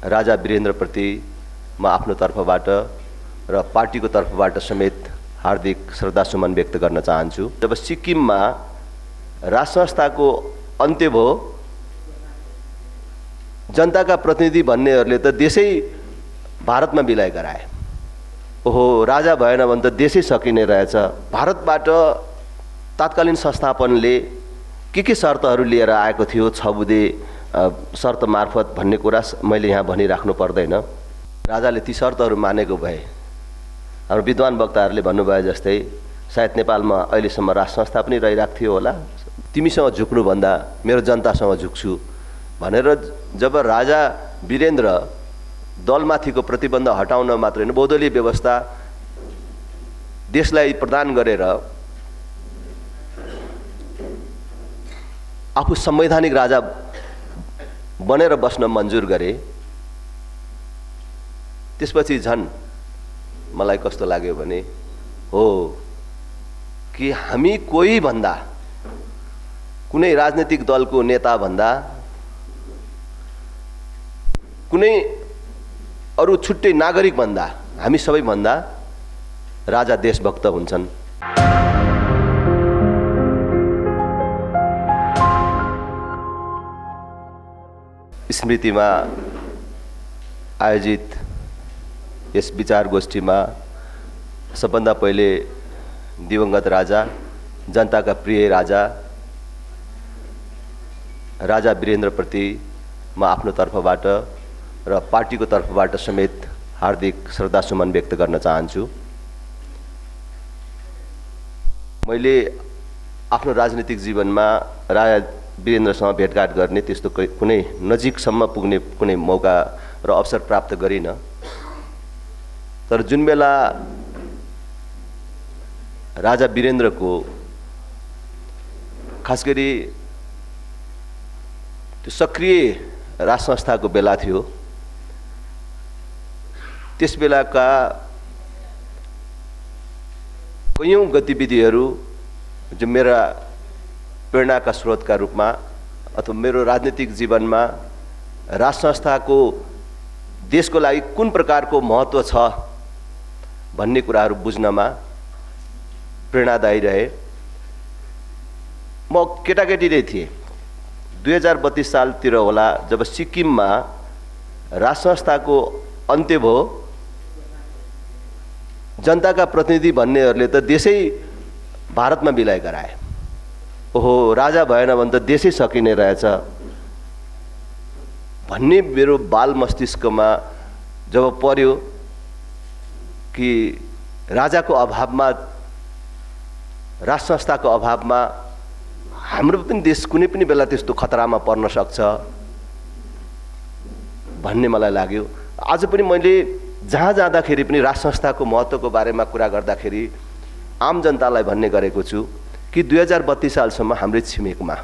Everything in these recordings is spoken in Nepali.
राजा वीरेन्द्रप्रति म आफ्नो तर्फबाट र पार्टीको तर्फबाट समेत हार्दिक श्रद्धासुमन व्यक्त गर्न चाहन्छु। जब सिक्किममा राज संस्थाको अन्त्य भयो, जनताका प्रतिनिधि भन्नेहरूले त देशै भारतमा बिलाइ गराए। ओहो, राजा भएन भने त देशै सकिने रहेछ। भारतबाट तात्कालीन संस्थापनले के शर्तहरू लिएर आएको थियो, 6 बुँदे शर्त मार्फत भन्ने कुरा मैले यहाँ भनिराख्नु पर्दैन। राजाले ती शर्तहरू मानेको भए हाम्रो विद्वान वक्ताहरूले भन्नुभयो जस्तै सायद नेपालमा अहिलेसम्म राज संस्था पनि रहिरहेको थियो होला। तिमीसँग झुक्नुभन्दा मेरो जनतासँग झुक्छु भनेर जब राजा वीरेन्द्र दलमाथिको प्रतिबन्ध हटाउन मात्र होइन, बहुदलीय व्यवस्था देशलाई प्रदान गरेर आफू संवैधानिक राजा बनेर बस्न मन्जुर गरे, त्यसपछि झन् मलाई कस्तो लाग्यो भने हो कि हामी कोही भन्दा, कुनै राजनीतिक दलको नेता भन्दा, कुनै अरू छुट्टै नागरिक भन्दा हामी सबैभन्दा राजा देशभक्त हुन्छन्। स्मृतिमा आयोजित यस विचार गोष्ठीमा सबभन्दा पहिले दिवंगत राजा, जनताका प्रिय राजा राजा वीरेन्द्रप्रति म आफ्नो तर्फबाट र पार्टीको तर्फबाट समेत हार्दिक श्रद्धासुमन व्यक्त गर्न चाहन्छु। मैले आफ्नो राजनीतिक जीवनमा राजा वीरेन्द्रसँग भेटघाट गर्ने त्यस्तो कुनै नजिकसम्म पुग्ने कुनै मौका र अवसर प्राप्त गरिनँ। तर जुन बेला राजा वीरेन्द्रको खास गरी त्यो सक्रिय राज संस्थाको बेला थियो, त्यस बेलाका कयौं गतिविधिहरू जो मेरा प्रेरणाका स्रोतका रूपमा अथवा मेरो राजनीतिक जीवनमा राज संस्थाको देशको लागि कुन प्रकारको महत्त्व छ भन्ने कुराहरू बुझ्नमा प्रेरणादायी रहे। म केटाकेटी नै थिएँ, 2032 सालतिर होला, जब सिक्किममा राज संस्थाको अन्त्य भयो, जनताका प्रतिनिधि भन्नेहरूले त देशै भारतमा बिलाइ गराए। ओहो, राजा भएन भने त देशै सकिने रहेछ भन्ने मेरो बाल मस्तिष्कमा जब पर्यो कि राजाको अभावमा, राज संस्थाको अभावमा हाम्रो पनि देश कुनै पनि बेला त्यस्तो खतरामा पर्न सक्छ भन्ने मलाई लाग्यो। आज पनि मैले जहाँ जाँदाखेरि पनि राज संस्थाको महत्त्वको बारेमा कुरा गर्दाखेरि आम जनतालाई भन्ने गरेको छु कि 2032 सालसम्म हाम्रै छिमेकमा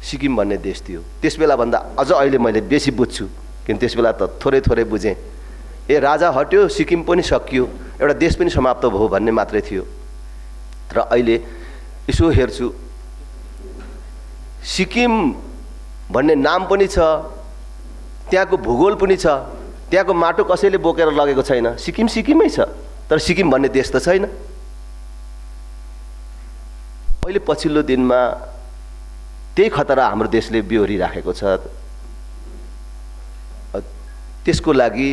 सिक्किम भन्ने देश थियो। त्यस बेला भन्दा अझ अहिले मैले बेसी बुझ्छु, किन त्यस बेला त थोरै थोरै बुझेँ। ए, राजा हट्यो, सिक्किम पनि सकियो, एउटा देश पनि समाप्त भयो भन्ने मात्रै थियो। तर अहिले यसो हेर्छु, सिक्किम भन्ने नाम पनि छ, त्यहाँको भूगोल पनि छ, त्यहाँको माटो कसैले बोकेर लगेको छैन, सिक्किम सिक्किमै छ, तर सिक्किम भन्ने देश त छैन। अहिले पछिल्लो दिनमा त्यही खतरा हाम्रो देशले बिहोरिराखेको छ। त्यसको लागि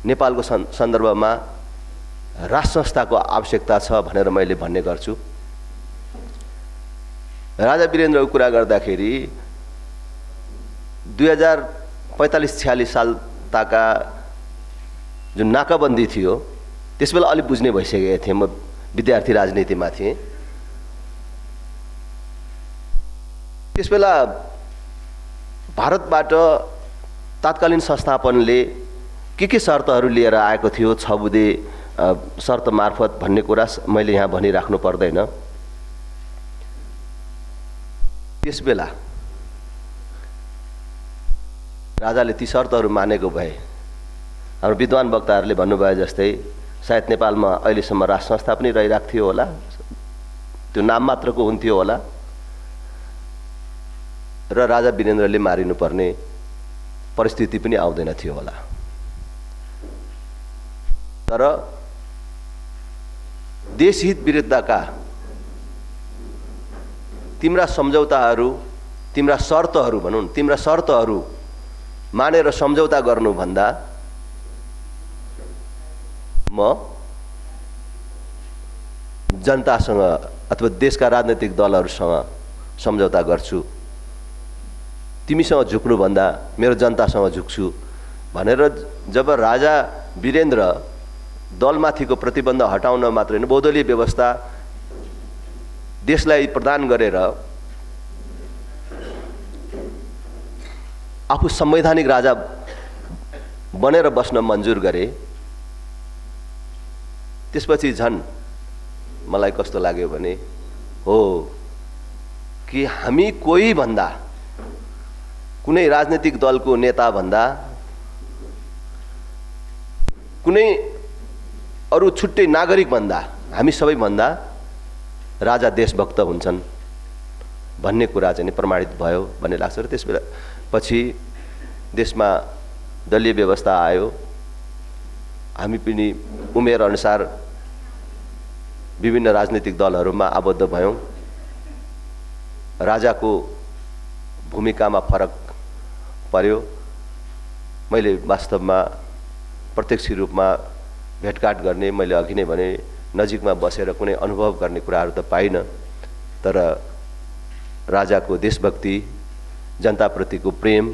नेपालको सन्दर्भमा राज संस्थाको आवश्यकता छ भनेर मैले भन्ने गर्छु। राजा वीरेन्द्रको कुरा गर्दाखेरि 2045-46 साल ताका जुन नाकाबन्दी थियो, त्यसबेला अलि बुझ्ने भइसकेको थिएँ। म विद्यार्थी राजनीतिमा थिएँ। त्यसबेला भारतबाट तात्कालीन संस्थापनले के शर्तहरू लिएर आएको थियो, 6 बुँदे शर्त मार्फत भन्ने कुरा मैले यहाँ भनिराख्नु पर्दैन। त्यसबेला राजाले ती शर्तहरू मानेको भए हाम्रो विद्वान वक्ताहरूले भन्नुभयो जस्तै सायद नेपालमा अहिलेसम्म राज संस्था पनि रहिरहेको थियो होला, त्यो नाम मात्रको हुन्थ्यो होला र राजा वीरेन्द्रले मारिनुपर्ने परिस्थिति पनि आउँदैन थियो होला। तर देशहित विरुद्धका तिम्रा सम्झौताहरू, तिम्रा शर्तहरू भनौँ, तिम्रा शर्तहरू मानेर सम्झौता गर्नुभन्दा म जनतासँग अथवा देशका राजनैतिक दलहरूसँग सम्झौता गर्छु, तिमीसँग झुक्नुभन्दा मेरो जनतासँग झुक्छु भनेर जब राजा वीरेन्द्र दलमाथिको प्रतिबन्ध हटाउन मात्र होइन, बहुदलीय व्यवस्था देशलाई प्रदान गरेर आफू संवैधानिक राजा बनेर बस्न मन्जुर गरे, त्यसपछि झन् मलाई कस्तो लाग्यो भने हो कि हामी कोही भन्दा, कुनै राजनीतिक दलको नेता भन्दा, कुनै अरू छुट्टै नागरिक भन्दा हामी सबैभन्दा राजा देशभक्त हुन्छन् भन्ने कुरा चाहिँ प्रमाणित भयो भन्ने लाग्छ। र त्यसबेला पछि देशमा दलीय व्यवस्था आयो, हामी पनि उमेर अनुसार विभिन्न राजनीतिक दलहरूमा आबद्ध भयौँ। राजाको भूमिकामा फरक पर्यो। मैले वास्तवमा प्रत्यक्ष रूपमा भेटघाट गर्ने, मैले अघि नै भने नजिकमा बसेर कुनै अनुभव गर्ने कुराहरू त पाइनँ, तर राजाको देशभक्ति, जनताप्रतिको प्रेम,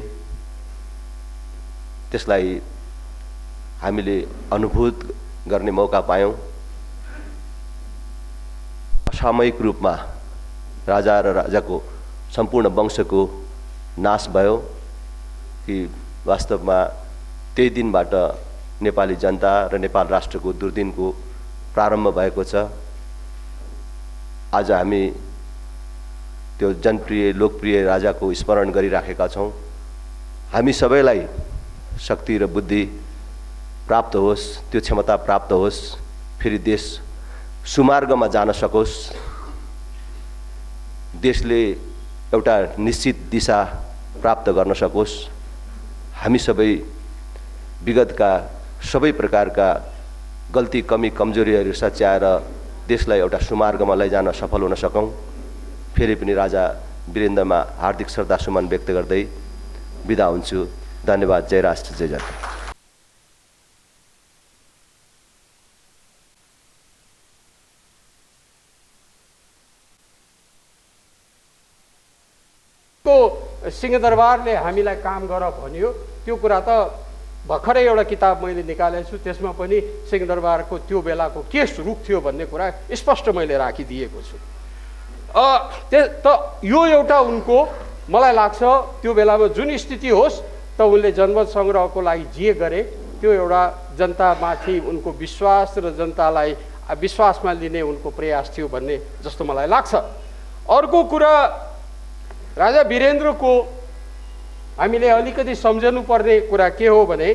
त्यसलाई हामीले अनुभूत गर्ने मौका पायौँ। असामयिक रूपमा राजा र राजाको सम्पूर्ण वंशको नाश भयो कि वास्तवमा त्यही दिनबाट नेपाली जनता र नेपाल राष्ट्रको दुर्दिनको प्रारम्भ भएको छ। आज हामी त्यो जनप्रिय लोकप्रिय राजाको स्मरण गरिराखेका छौँ। हामी सबैलाई शक्ति र बुद्धि प्राप्त होस्, त्यो क्षमता प्राप्त होस्, फेरि देश सुमार्गमा जान सकोस्, देशले एउटा निश्चित दिशा प्राप्त गर्न सकोस्। हामी सबै विगतका सबै प्रकारका गल्ती, कमी, कमजोरीहरू सच्याएर देशलाई एउटा सुमार्गमा लैजान सफल हुन सकौँ। फेरि पनि राजा वीरेन्द्रमा हार्दिक श्रद्धासुमन व्यक्त गर्दै बिदा हुन्छु। धन्यवाद। जय राष्ट्र, जय जनता। सिंहदरबारले हामीलाई काम गर भन्यो, त्यो कुरा त भर्खरै एउटा किताब मैले निकालेको छु, त्यसमा पनि सिंहदरबारको त्यो बेलाको के रूप थियो भन्ने कुरा स्पष्ट मैले राखिदिएको छु। यो एउटा उनको, मलाई लाग्छ त्यो बेलामा जुन स्थिति होस् त उनले जनमत सङ्ग्रहको लागि जे गरे त्यो एउटा जनतामाथि उनको विश्वास र जनतालाई विश्वासमा लिने उनको प्रयास थियो भन्ने जस्तो मलाई लाग्छ। अर्को कुरा, राजा वीरेन्द्रको हामीले अलिकति सम्झनुपर्ने कुरा के हो भने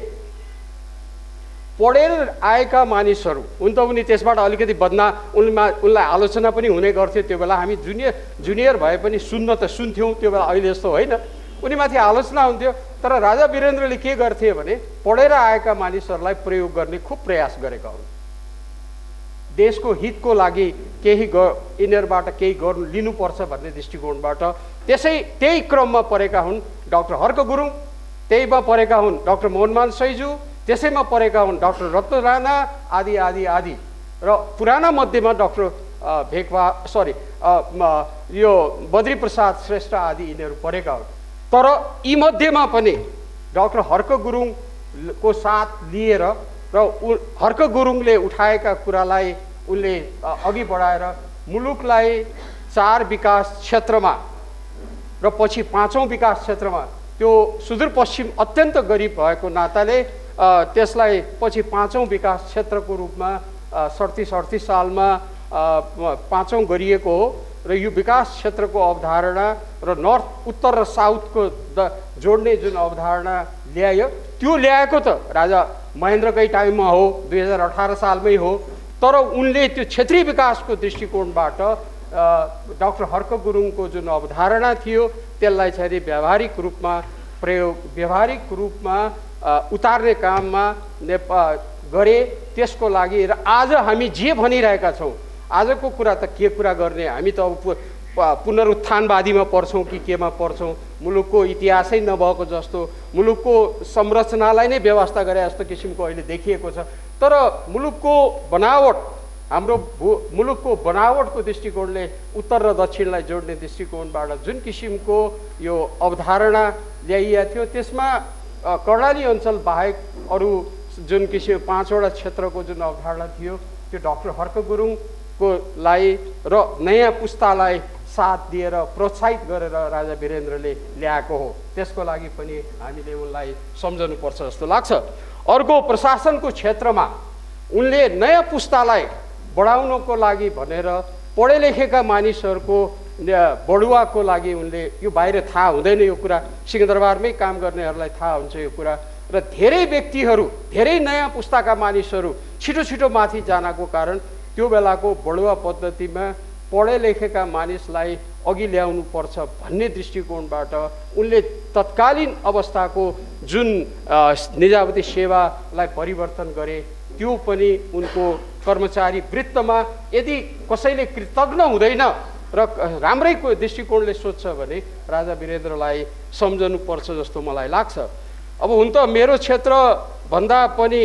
पढेर आएका मानिसहरू हुन त उनी त्यसबाट अलिकति उनलाई आलोचना पनि हुने गर्थ्यो। त्यो बेला हामी जुनियर भए पनि सुन्न त सुन्थ्यौँ, त्यो बेला अहिले जस्तो होइन, उनीमाथि आलोचना हुन्थ्यो। तर राजा वीरेन्द्रले के गर्थे भने पढेर आएका मानिसहरूलाई प्रयोग गर्ने खुब प्रयास गरेका हुन्। देशको हितको लागि यिनीहरूबाट केही गर्नु लिनुपर्छ भन्ने दृष्टिकोणबाट त्यही क्रममा परेका हुन् डाक्टर हर्क गुरुङ, त्यहीमा परेका हुन् डाक्टर मोहनमान सैजू, त्यसैमा परेका हुन् डाक्टर रत्न राणा आदि आदि आदि, र पुराना मध्येमा डाक्टर यो बद्री प्रसाद श्रेष्ठ आदि यिनीहरू परेका हुन्। तर यी मध्येमा पनि डाक्टर हर्क गुरुङको साथ लिएर र हर्क गुरुङले उठाएका कुरालाई उनले अघि बढाएर मुलुकलाई 4 विकास क्षेत्रमा र पछि 5औं विकास क्षेत्रमा, त्यो सुदूरपश्चिम अत्यन्त गरिब भएको नाताले त्यसलाई पछि 5औं विकास क्षेत्रको रूपमा 37-38 सालमा 5औं गरिएको हो। र यो विकास क्षेत्रको अवधारणा र नर्थ, उत्तर र साउथको जोड्ने जुन अवधारणा ल्यायो, त्यो ल्याएको त राजा महेन्द्रकै टाइममा हो, 2018 सालमै हो। तर उनले त्यो क्षेत्रीय विकासको दृष्टिकोणबाट डाक्टर हर्क गुरुङको जुन अवधारणा थियो त्यसलाई चाहिँ व्यावहारिक रूपमा प्रयोग व्यावहारिक रूपमा उतार्ने काममा गरे। त्यसको लागि र आज हामी जे भनिरहेका छौँ, आजको कुरा त के कुरा गर्ने, हामी त अब पुनरुत्थानवादीमा पर्छौँ कि केमा पर्छौँ, मुलुकको इतिहासै नभएको जस्तो, मुलुकको संरचनालाई नै व्यवस्था गरे जस्तो किसिमको अहिले देखिएको छ। तर मुलुकको बनावट, हाम्रो मुलुकको बनावटको दृष्टिकोणले उत्तर र दक्षिणलाई जोड्ने दृष्टिकोणबाट जुन किसिमको यो अवधारणा ल्याइएको थियो, त्यसमा कर्णाली अञ्चल बाहेक अरू जुन किसिम 5वटा क्षेत्रको जुन अवधारणा थियो, त्यो डाक्टर हर्क गुरुङकोलाई र नयाँ पुस्तालाई साथ दिएर प्रोत्साहित गरेर राजा वीरेन्द्रले ल्याएको हो। त्यसको लागि पनि हामीले उनलाई सम्झनुपर्छ जस्तो लाग्छ। अर्को, प्रशासनको क्षेत्रमा उनले नयाँ पुस्तालाई बढाउनको लागि भनेर पढे लेखेका मानिसहरूको बढुवाको लागि उनले, यो बाहिर थाहा हुँदैन यो कुरा, सिंहदरबारमै काम गर्नेहरूलाई थाहा हुन्छ यो कुरा, र धेरै व्यक्तिहरू, धेरै नयाँ पुस्ताका मानिसहरू छिटो छिटो माथि जानको कारण त्यो बेलाको बढुवा पद्धतिमा पढे लेखेका मानिसलाई अघि ल्याउनु पर्छ भन्ने दृष्टिकोणबाट उनले तत्कालीन अवस्थाको जुन निजामती सेवालाई परिवर्तन गरे। त्यो पनि उनको कर्मचारी वृत्तमा यदि कसैले कृतज्ञ हुँदैन र राम्रै दृष्टिकोणले सोध्छ भने राजा वीरेन्द्रलाई सम्झनुपर्छ जस्तो मलाई लाग्छ। अब हुन त मेरो क्षेत्र भन्दा पनि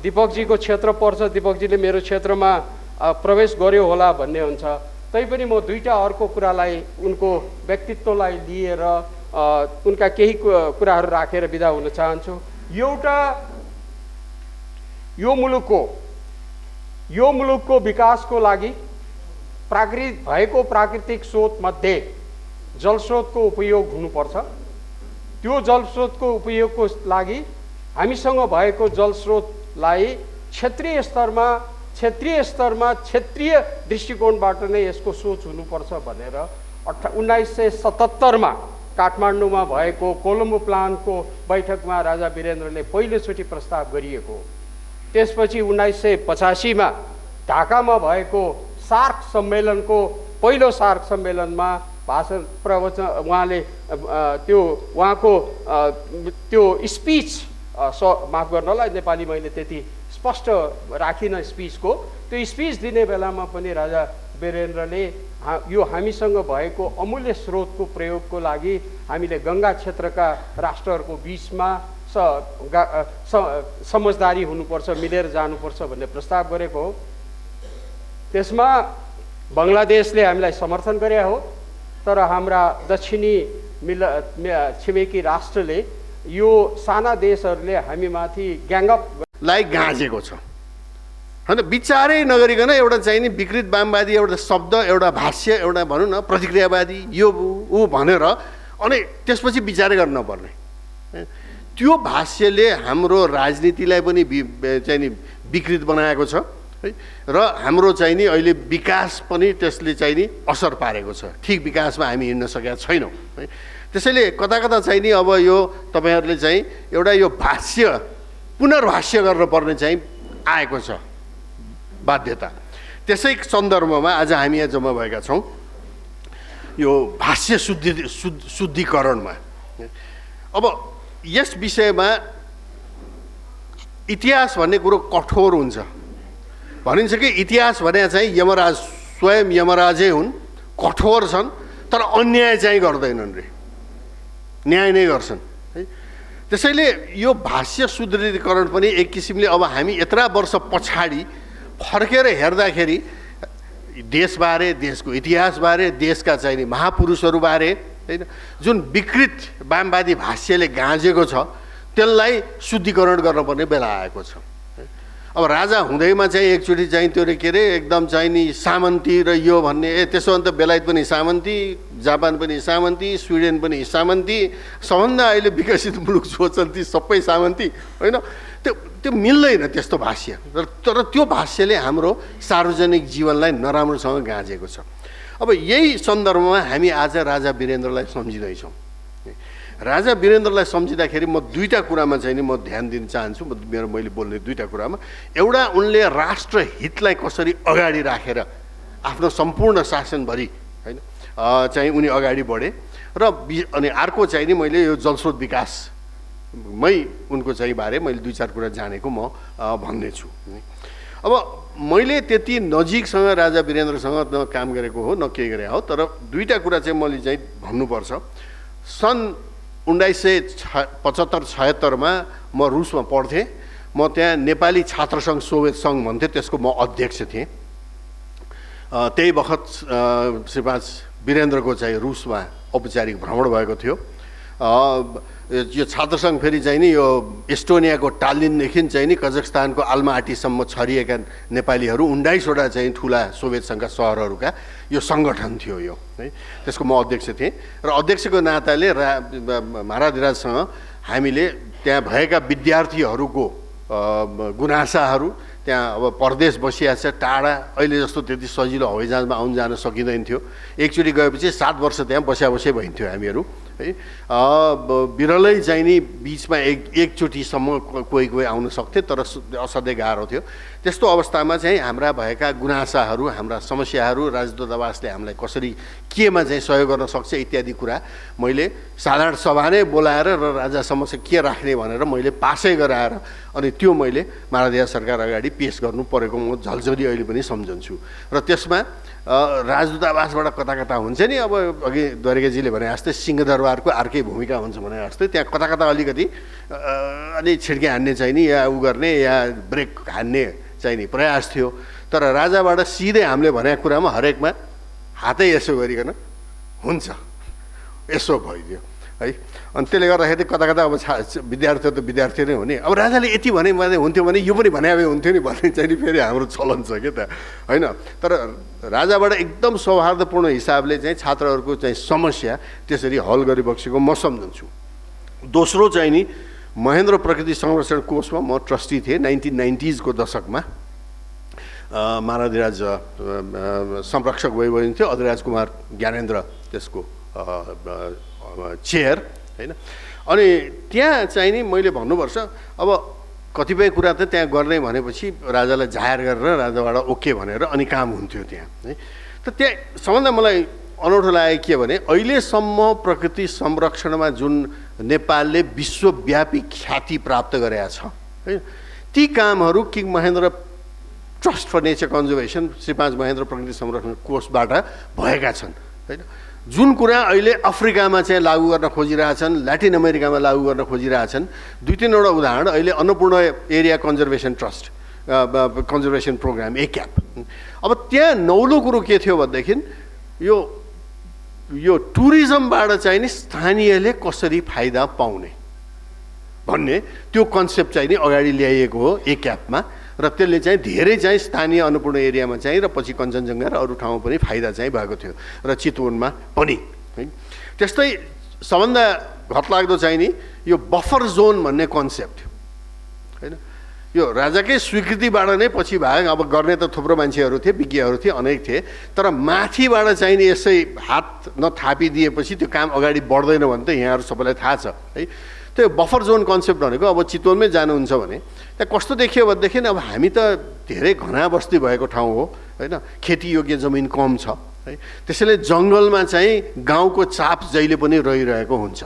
दीपकजीको क्षेत्र पर्छ, दीपकजीले मेरो क्षेत्रमा प्रवेश गर्यो होला भन्ने हुन्छ। तैपनि म दुईटा अर्को कुरालाई, उनको व्यक्तित्वलाई लिएर उनका केही कुराहरू राखेर बिदा हुन चाहन्छु। एउटा, यो मुलुकको विकासको लागि भएको प्राकृतिक स्रोतमध्ये जलस्रोतको उपयोग हुनुपर्छ। त्यो जलस्रोतको उपयोगको लागि हामीसँग भएको जलस्रोतलाई क्षेत्रीय स्तरमा क्षेत्रीय दृष्टिकोणबाट नै यसको सोच हुनुपर्छ भनेर 1977 काठमाडौँमा भएको कोलम्बो प्लानको बैठकमा राजा वीरेन्द्रले पहिलोचोटि प्रस्ताव गरिएको। त्यसपछि 1985 ढाकामा भएको सार्क सम्मेलनको पहिलो सार्क सम्मेलनमा भाषण प्रवचन उहाँले उहाँको त्यो स्पिच, माफ गर्नलाई नेपाली मैले त्यति स्पष्ट राखिनँ स्पिचको, त्यो स्पिच दिने बेलामा पनि राजा वीरेन्द्रले यो हामीसँग भएको अमूल्य स्रोतको प्रयोगको लागि हामीले गङ्गा क्षेत्रका राष्ट्रहरूको बिचमा समझदारी हुनुपर्छ, मिलेर जानुपर्छ भन्ने प्रस्ताव गरेको हो। त्यसमा बङ्गलादेशले हामीलाई समर्थन गरे हो, तर हाम्रा दक्षिणी छिमेकी राष्ट्रले, यो साना देशहरूले हामीमाथि ग्याङअपलाई गाँजेको छ होइन। विचारै नगरिकन एउटा चाहिँ नि विकृत वामवादी एउटा शब्द, एउटा भाष्य, एउटा भनौँ न प्रतिक्रियावादी यो ऊ भनेर अनि त्यसपछि विचारै गर्न नपर्ने, त्यो भाष्यले हाम्रो राजनीतिलाई पनि चाहिँ नि विकृत बनाएको छ है। र हाम्रो चाहिँ नि अहिले विकास पनि त्यसले चाहिँ नि असर पारेको छ। ठिक विकासमा हामी हिँड्न सकेका छैनौँ है। त्यसैले कता कता चाहिँ नि अब यो तपाईँहरूले चाहिँ एउटा यो भाष्य पुनर्भाष्य गर्नुपर्ने चाहिँ आएको छ बाध्यता। त्यसै सन्दर्भमा आज हामी यहाँ जम्मा भएका छौँ यो भाष्य शुद्धिकरणमा। अब यस विषयमा इतिहास भन्ने कुरो कठोर हुन्छ। भनिन्छ कि इतिहास भने चाहिँ यमराज, स्वयं यमराजै हुन्, कठोर छन्, तर अन्याय चाहिँ गर्दैनन् रे, न्याय नै गर्छन् है। त्यसैले यो भाष्य शुद्धिकरण पनि एक किसिमले अब हामी यत्रा वर्ष पछाडि फर्केर हेर्दाखेरि देशबारे, देशको इतिहासबारे, देशका चाहिँ नि महापुरुषहरूबारे होइन जुन विकृत वामवादी भाष्यले गाँजेको छ त्यसलाई शुद्धिकरण गर्नुपर्ने बेला आएको छ। अब राजा हुँदैमा चाहिँ एकचोटि चाहिँ त्यो के अरे एकदम चाहिँ नि सामन्ती र यो भन्ने, त्यसो भने त बेलायत पनि सामन्ती, जापान पनि सामन्ती, स्विडेन पनि सामन्ती, सबभन्दा अहिले विकसित मुलुक जो छन् ती सबै सामन्ती होइन। त्यो मिल्दैन त्यस्तो भाष्य। तर त्यो भाष्यले हाम्रो सार्वजनिक जीवनलाई नराम्रोसँग गाँजेको छ। अब यही सन्दर्भमा हामी आज राजा वीरेन्द्रलाई सम्झिँदैछौँ। राजा वीरेन्द्रलाई सम्झिँदाखेरि म दुईवटा कुरामा चाहिँ नि म ध्यान दिन चाहन्छु। मैले बोल्ने दुईवटा कुरामा, एउटा उनले राष्ट्रहितलाई कसरी अगाडि राखेर आफ्नो सम्पूर्ण शासनभरि होइन चाहिँ उनी अगाडि बढे, अनि अर्को चाहिँ नि मैले यो जलस्रोत विकासमै उनको चाहिँ बारे मैले 2-4 कुरा जानेको म भन्ने छु। अब मैले त्यति नजिकसँग राजा वीरेन्द्रसँग न काम गरेको हो न केही गरे हो, तर दुईटा कुरा चाहिँ मैले चाहिँ भन्नुपर्छ। सन् 1975-76 मा म रुसमा पढ्थेँ। म त्यहाँ नेपाली छात्र सङ्घ सोभियत सङ्घ भन्थ्यो, त्यसको म अध्यक्ष थिएँ। त्यही बखत श्रीपाद वीरेन्द्रको चाहिँ रुसमा औपचारिक भ्रमण भएको थियो। यो छात्र सङ्घ फेरि चाहिँ नि यो एस्टोनियाको टालिनदेखि चाहिँ नि कजाकस्तानको आल्माटीसम्म छरिएका नेपालीहरू 19वटा चाहिँ ठुला सोभियत सङ्घका सहरहरूका यो सङ्गठन थियो यो है। त्यसको म अध्यक्ष थिएँ र अध्यक्षको नाताले महाराजसँग हामीले त्यहाँ भएका विद्यार्थीहरूको गुनासाहरू, त्यहाँ अब परदेश बसिया छ, टाढा, अहिले जस्तो त्यति सजिलो हवाईजहाजमा आउन जान सकिँदैन थियो। एकचोटि गएपछि 7 वर्ष त्यहाँ बस्या भइन्थ्यो हामीहरू है। बिरलै चाहिँ नि बिचमा एकचोटिसम्म कोही आउन सक्थे, तर असाध्यै गाह्रो थियो। त्यस्तो अवस्थामा चाहिँ हाम्रा भएका गुनासाहरू, हाम्रा समस्याहरू राजदूतावासले हामीलाई कसरी केमा चाहिँ सहयोग गर्न सक्छ इत्यादि कुरा मैले साधारण सभा नै बोलाएर र राजा समक्ष के राख्ने भनेर मैले पासै गराएर अनि त्यो मैले महाराजा सरकार अगाडि पेश गर्नु परेको म झलझली अहिले पनि सम्झन्छु। र त्यसमा राजदूतावासबाट कता कता हुन्छ नि, अब अघि द्वारिकाजीले भने जस्तै सिंहदरबारको अर्कै भूमिका हुन्छ भने जस्तै त्यहाँ कता कता अलिकति अलि छिड्के हान्ने चाहिँ नि या उ गर्ने या ब्रेक हान्ने चाहिँ नि प्रयास थियो। तर राजाबाट सिधै हामीले भनेको कुरामा हरेकमा हातै यसो गरिकन हुन्छ यसो भइदियो है। अनि त्यसले गर्दाखेरि कता कता अब विद्यार्थी त विद्यार्थी नै हो नि। अब राजाले यति भने हुन्थ्यो भने यो पनि भने भए हुन्थ्यो नि भन्ने चाहिँ नि फेरि हाम्रो चलन छ क्या त होइन। तर राजाबाट एकदम सौहार्दपूर्ण हिसाबले चाहिँ छात्रहरूको चाहिँ समस्या त्यसरी हल गरिबक्सेको म सम्झन्छु। दोस्रो चाहिँ नि महेन्द्र प्रकृति संरक्षण कोषमा म ट्रस्टी थिएँ 1990s को दशकमा। महाराधिराज संरक्षक भइन्थ्यो, अधिराज कुमार ज्ञानेन्द्र त्यसको चेयर होइन। अनि त्यहाँ चाहिँ नि मैले भन्नुपर्छ, अब कतिपय कुरा त त्यहाँ गर्ने भनेपछि राजालाई जाहेर गरेर राजाबाट ओके भनेर अनि काम हुन्थ्यो त्यहाँ है। त त्यहाँ सबभन्दा मलाई अनौठो लागेको के भने अहिलेसम्म प्रकृति संरक्षणमा जुन नेपालले विश्वव्यापी ख्याति प्राप्त गरेका छ है, ती कामहरू king Mahendra trust for nature conservation Shri 5 Mahendra प्रकृति संरक्षण कोषबाट भएका छन् होइन। जुन कुरा अहिले अफ्रिकामा चाहिँ लागू गर्न खोजिरहेछन्, ल्याटिन अमेरिकामा लागू गर्न खोजिरहेछन्। 2-3वटा उदाहरण अहिले Annapurna area conservation trust conservation programme ACAP। अब त्यहाँ नौलो कुरो के थियो भनेदेखि यो टुरिज्मबाट चाहिँ नि स्थानीयले कसरी फाइदा पाउने भन्ने त्यो कन्सेप्ट चाहिँ नि अगाडि ल्याइएको हो ACAP-मा। र त्यसले चाहिँ धेरै चाहिँ स्थानीय अन्नपूर्ण एरियामा चाहिँ र पछि कञ्चनजङ्घा र अरू ठाउँमा पनि फाइदा चाहिँ भएको थियो र चितवनमा पनि है। त्यस्तै सबभन्दा घटलाग्दो चाहिँ नि यो बफर जोन भन्ने कन्सेप्ट थियो होइन। यो राजाकै स्वीकृतिबाट नै पछि भाग अब गर्ने त थुप्रो मान्छेहरू थिए, विज्ञहरू थिए, अनेक थिए, तर माथिबाट चाहिँ नि यसै हात नथापिदिएपछि त्यो काम अगाडि बढ्दैन भने त यहाँहरू सबैलाई थाहा छ है। त्यो बफर जोन कन्सेप्ट भनेको अब चितवनमै जानुहुन्छ भने त्यहाँ कस्तो देखियो भनेदेखि अब हामी त धेरै घना बस्ती भएको ठाउँ हो होइन, खेतीयोग्य जमिन कम छ है। त्यसैले जङ्गलमा चाहिँ गाउँको चाप जहिले पनि रहिरहेको हुन्छ।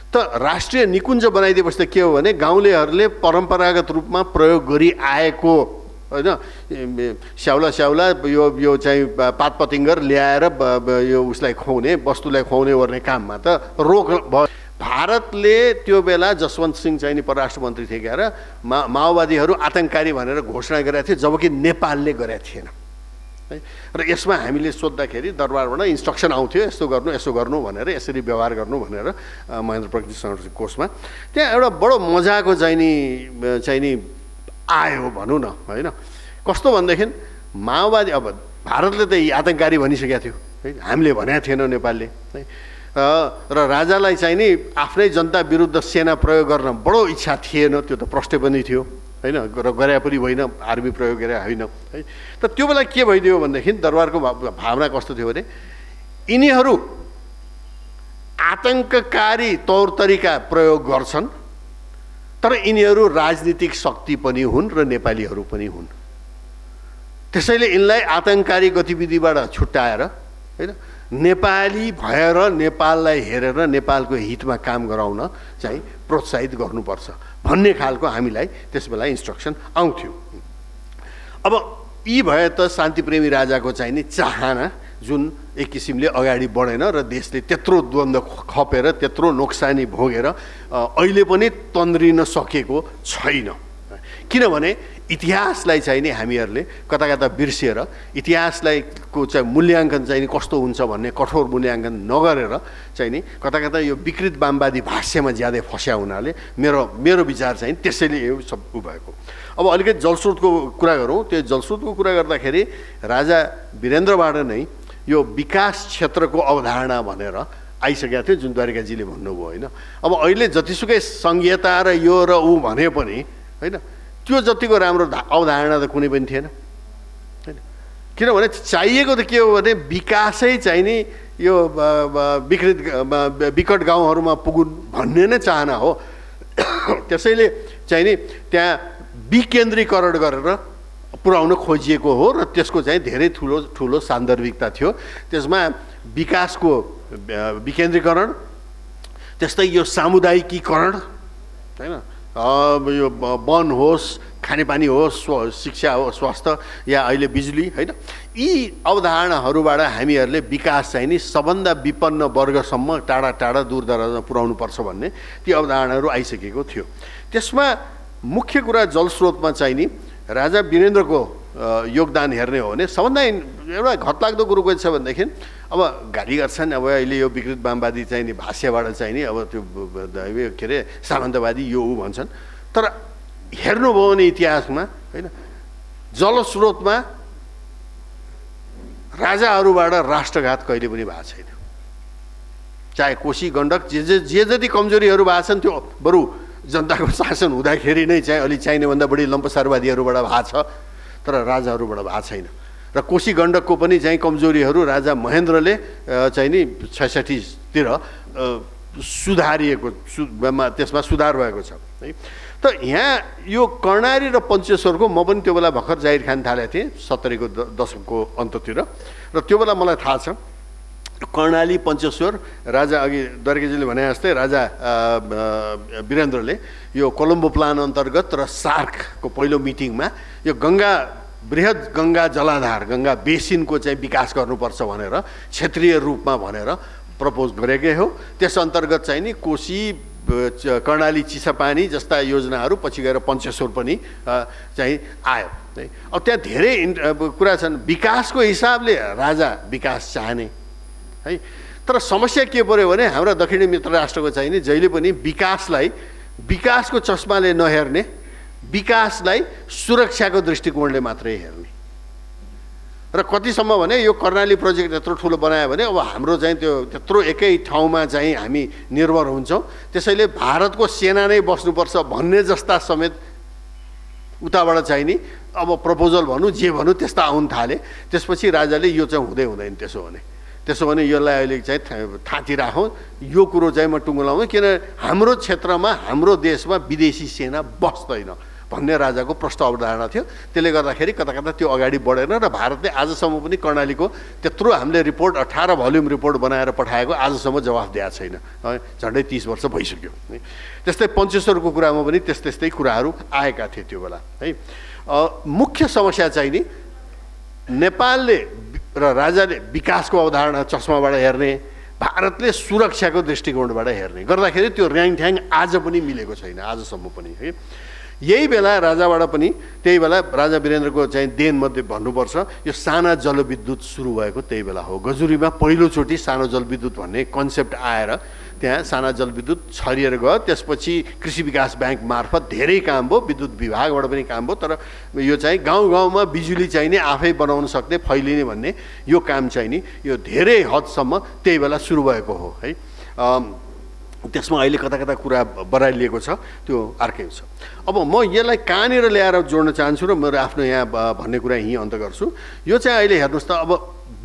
त राष्ट्रिय निकुञ्ज बनाइदिएपछि त के हो भने गाउँलेहरूले परम्परागत रूपमा प्रयोग गरी आएको होइन स्याउला यो चाहिँ पात पतिङ्गर ल्याएर यो उसलाई खुवाउने वस्तुलाई खुवाउने ओर्ने काममा त रोक भयो। भारतले त्यो बेला जसवन्त सिंह चाहिँ नि परराष्ट्र मन्त्री थिए गएर माओवादीहरू आतङ्ककारी भनेर घोषणा गरेका थिए, जबकि नेपालले गरेका थिएन है। र यसमा हामीले सोद्धाखेरि दरबारबाट इन्स्ट्रक्सन आउँथ्यो यसो गर्नु भनेर, यसरी व्यवहार गर्नु भनेर महेन्द्र प्रकृति संरक्षण कोषमा। त्यहाँ एउटा बडो मजाको चाहिँ नि आयो भनौँ न होइन। कस्तो भनेदेखि माओवादी अब भारतले त आतङ्ककारी भनिसकेको थियो है, हामीले भनेको थिएन नेपालले है। र राजालाई चाहिँ नि आफ्नै जनता विरुद्ध सेना प्रयोग गर्न बडो इच्छा थिएन, त्यो त प्रष्टै पनि थियो होइन, र गरे पनि होइन, आर्मी प्रयोग गरे होइन है। त त्यो बेला के भइदियो भनेदेखि दरबारको भावना कस्तो थियो भने यिनीहरू आतङ्ककारी तौर तरिका प्रयोग गर्छन्, तर यिनीहरू राजनीतिक शक्ति पनि हुन् र नेपालीहरू पनि हुन्। त्यसैले यिनलाई आतङ्ककारी गतिविधिबाट छुट्याएर होइन नेपाली भएर नेपाललाई हेरेर नेपालको हितमा काम गराउन चाहिँ प्रोत्साहित गर्नुपर्छ भन्ने खालको हामीलाई त्यसबेला इन्स्ट्रक्सन आउँथ्यो। अब यी भए त शान्तिप्रेमी राजाको चाहिँ नि चाहना जुन एक किसिमले अगाडि बढेन र देशले त्यत्रो द्वन्द्व खपेर त्यत्रो नोक्सानी भोगेर अहिले पनि तन्द्रिन सकेको छैन। किनभने इतिहासलाई चाहिँ नि हामीहरूले कता कता बिर्सिएर इतिहासलाई को चाहिँ मूल्याङ्कन चाहिँ नि कस्तो हुन्छ भन्ने कठोर मूल्याङ्कन नगरेर चाहिँ नि कता कता यो विकृत वामवादी भाष्यमा ज्यादै फस्या हुनाले मेरो विचार चाहिँ त्यसैले यो सब भएको। अब अलिकति जलस्रोतको कुरा गरौँ। त्यो जलस्रोतको कुरा गर्दाखेरि राजा वीरेन्द्रबाट नै यो विकास क्षेत्रको अवधारणा भनेर आइसकेको थियो जुन द्वारिकाजीले भन्नुभयो होइन। अब अहिले जतिसुकै सङ्घीयता र यो र ऊ भने पनि होइन त्यो जतिको राम्रो अवधारणा त कुनै पनि थिएन होइन। किनभने चाहिएको त के हो भने विकासै चाहिँ नि यो विकट गाउँहरूमा पुगुन् भन्ने नै चाहना हो। त्यसैले चाहिँ नि त्यहाँ विकेन्द्रीकरण गरेर पुर्याउन खोजिएको हो र त्यसको चाहिँ धेरै ठुलो सान्दर्भिकता थियो। त्यसमा विकासको विकेन्द्रीकरण, त्यस्तै यो सामुदायिकीकरण होइन, यो वन होस्, खानेपानी होस्, शिक्षा होस्, स्वास्थ्य या अहिले बिजुली होइन, यी अवधारणाहरूबाट हामीहरूले विकास चाहिँ नि सबभन्दा विपन्न वर्गसम्म टाढा टाढा दूरदराजमा पुर्याउनुपर्छ भन्ने ती अवधारणाहरू आइसकेको थियो। त्यसमा मुख्य कुरा जलस्रोतमा चाहिँ नि राजा वीरेन्द्रको योगदान हेर्ने हो भने सबभन्दा एउटा घतलाग्दो कुरो के छ भनेदेखि अब गाली गर्छन् अब अहिले यो विकृत वामवादी चाहिँ नि भाष्यबाट चाहिँ नि अब त्यो के अरे सामन्तवादी यो ऊ भन्छन्। तर हेर्नुभयो भने इतिहासमा होइन जलस्रोतमा राजाहरूबाट राष्ट्रघात कहिले पनि भएको छैन। चाहे कोशी गण्डक जे जति कमजोरीहरू भएको छन् त्यो बरु जनताको शासन हुँदाखेरि नै चाहिँ अलि चाहिनेभन्दा बढी लम्पसारवादीहरूबाट भएको छ, तर राजाहरूबाट भएको छैन। र कोशी गण्डकको पनि चाहिँ कमजोरीहरू राजा महेन्द्रले चाहिँ नि 66तिर सुधारिएको त्यसमा सुधार भएको छ है। त यहाँ यो कर्णाली र पञ्चेश्वरको म पनि त्यो बेला भर्खर जाहिर खान थालेको थिएँ 70को दशकको अन्ततिर र त्यो बेला मलाई थाहा छ कर्णाली पञ्चेश्वर राजा अघि द्वारकाजीले भने जस्तै राजा वीरेन्द्रले यो कोलम्बो प्लान अन्तर्गत र सार्कको पहिलो मिटिङमा यो बृहत गङ्गा जलाधार गङ्गा बेसिनको चाहिँ विकास गर्नुपर्छ भनेर क्षेत्रीय रूपमा भनेर प्रपोज गरेकै हो। त्यस अन्तर्गत चाहिँ नि कोशी कर्णाली चिसापानी जस्ता योजनाहरू पछि गएर पञ्चेश्वर पनि चाहिँ आयो है। अब त्यहाँ धेरै कुरा छन्। विकासको हिसाबले राजा विकास चाहने है, तर समस्या के पर्यो भने हाम्रा दक्षिणी मित्र राष्ट्रको चाहिँ नि जहिले पनि विकासको चस्माले नहेर्ने, विकासलाई सुरक्षाको दृष्टिकोणले मात्रै हेर्ने। र कतिसम्म भने यो कर्णाली प्रोजेक्ट यत्रो ठुलो बनायो भने अब हाम्रो चाहिँ त्यो त्यत्रो एकै ठाउँमा चाहिँ हामी निर्भर हुन्छौँ, त्यसैले भारतको सेना नै बस्नुपर्छ भन्ने जस्ता समेत उताबाट चाहिँ नि अब प्रपोजल भनौँ जे भनौँ त्यस्ता आउन थाले। त्यसपछि राजाले यो चाहिँ हुँदैन त्यसो भने यसलाई अहिले चाहिँ थाँती राखौँ, यो कुरो चाहिँ म टुङ्गो लाउँ, किन हाम्रो क्षेत्रमा हाम्रो देशमा विदेशी सेना बस्दैन भन्ने राजाको प्रष्ट अवधारणा थियो। त्यसले गर्दाखेरि कता कता त्यो अगाडि बढेन र भारतले आजसम्म पनि कर्णालीको त्यत्रो हामीले रिपोर्ट 18 भोल्युम रिपोर्ट बनाएर पठाएको आजसम्म जवाफ दिएको छैन। झन्डै 30 वर्ष भइसक्यो। त्यस्तै पञ्चेश्वरको कुरामा पनि त्यस्तै कुराहरू आएका थिए त्यो बेला है। मुख्य समस्या चाहिँ नि नेपालले र राजाले विकासको अवधारणा चस्माबाट हेर्ने, भारतले सुरक्षाको दृष्टिकोणबाट हेर्ने गर्दाखेरि त्यो ऱ्याङठ्याङ आज पनि मिलेको छैन आजसम्म पनि है। यही बेला राजाबाट पनि त्यही बेला राजा वीरेन्द्रको चाहिँ देनमध्ये भन्नुपर्छ यो साना जलविद्युत सुरु भएको त्यही बेला हो। गजुरीमा पहिलोचोटि सानो जलविद्युत भन्ने कन्सेप्ट आएर त्यहाँ साना जलविद्युत छरिएर गयो। त्यसपछि कृषि विकास ब्याङ्क मार्फत धेरै काम भयो, विद्युत विभागबाट पनि काम भयो, तर यो चाहिँ गाउँ गाउँमा बिजुली चाहिँ नि आफै बनाउन सक्ने फैलिने भन्ने यो काम चाहिँ नि यो धेरै हदसम्म त्यही बेला सुरु भएको हो है। त्यसमा अहिले कता कता कुरा बढाइलिएको छ त्यो अर्कै छ। अब म यसलाई कहाँनिर ल्याएर जोड्न चाहन्छु र मेरो आफ्नो यहाँ भन्ने कुरा यहीँ अन्त गर्छु। यो चाहिँ अहिले हेर्नुहोस् त अब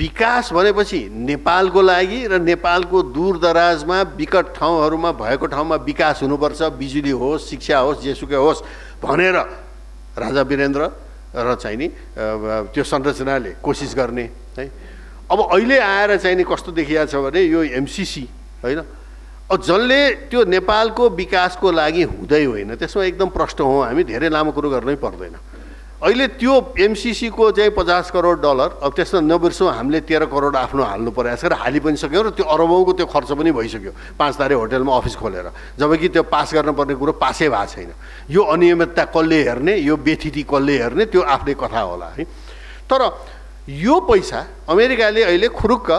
विकास भनेपछि नेपालको लागि र नेपालको दूरदराजमा विकट ठाउँहरूमा भएको ठाउँमा विकास हुनुपर्छ, बिजुली होस्, शिक्षा होस्, जेसुकै होस् भनेर राजा वीरेन्द्र र चाहिँ नि त्यो संरचनाले कोसिस गर्ने है। अब अहिले आएर चाहिँ नि कस्तो देखिया छ भने यो एमसिसी होइन, अब जसले त्यो नेपालको विकासको लागि हुँदै होइन, त्यसमा एकदम प्रष्ट हौँ हामी, धेरै लामो कुरो गर्नै पर्दैन। अहिले त्यो एमसिसीको चाहिँ 50 करोड डलर, अब त्यसमा नबिर्सौँ हामीले 13 करोड आफ्नो हाल्नु परेको छ र हालि पनि सक्यौँ र त्यो अरबौँको त्यो खर्च पनि भइसक्यो 5 तारे होटलमा अफिस खोलेर, जबकि त्यो पास गर्नुपर्ने कुरो पासै भएको छैन। यो अनियमितता कसले हेर्ने, यो बेथिति कसले हेर्ने, त्यो आफ्नै कथा होला है। तर यो पैसा अमेरिकाले अहिले खुरुक्क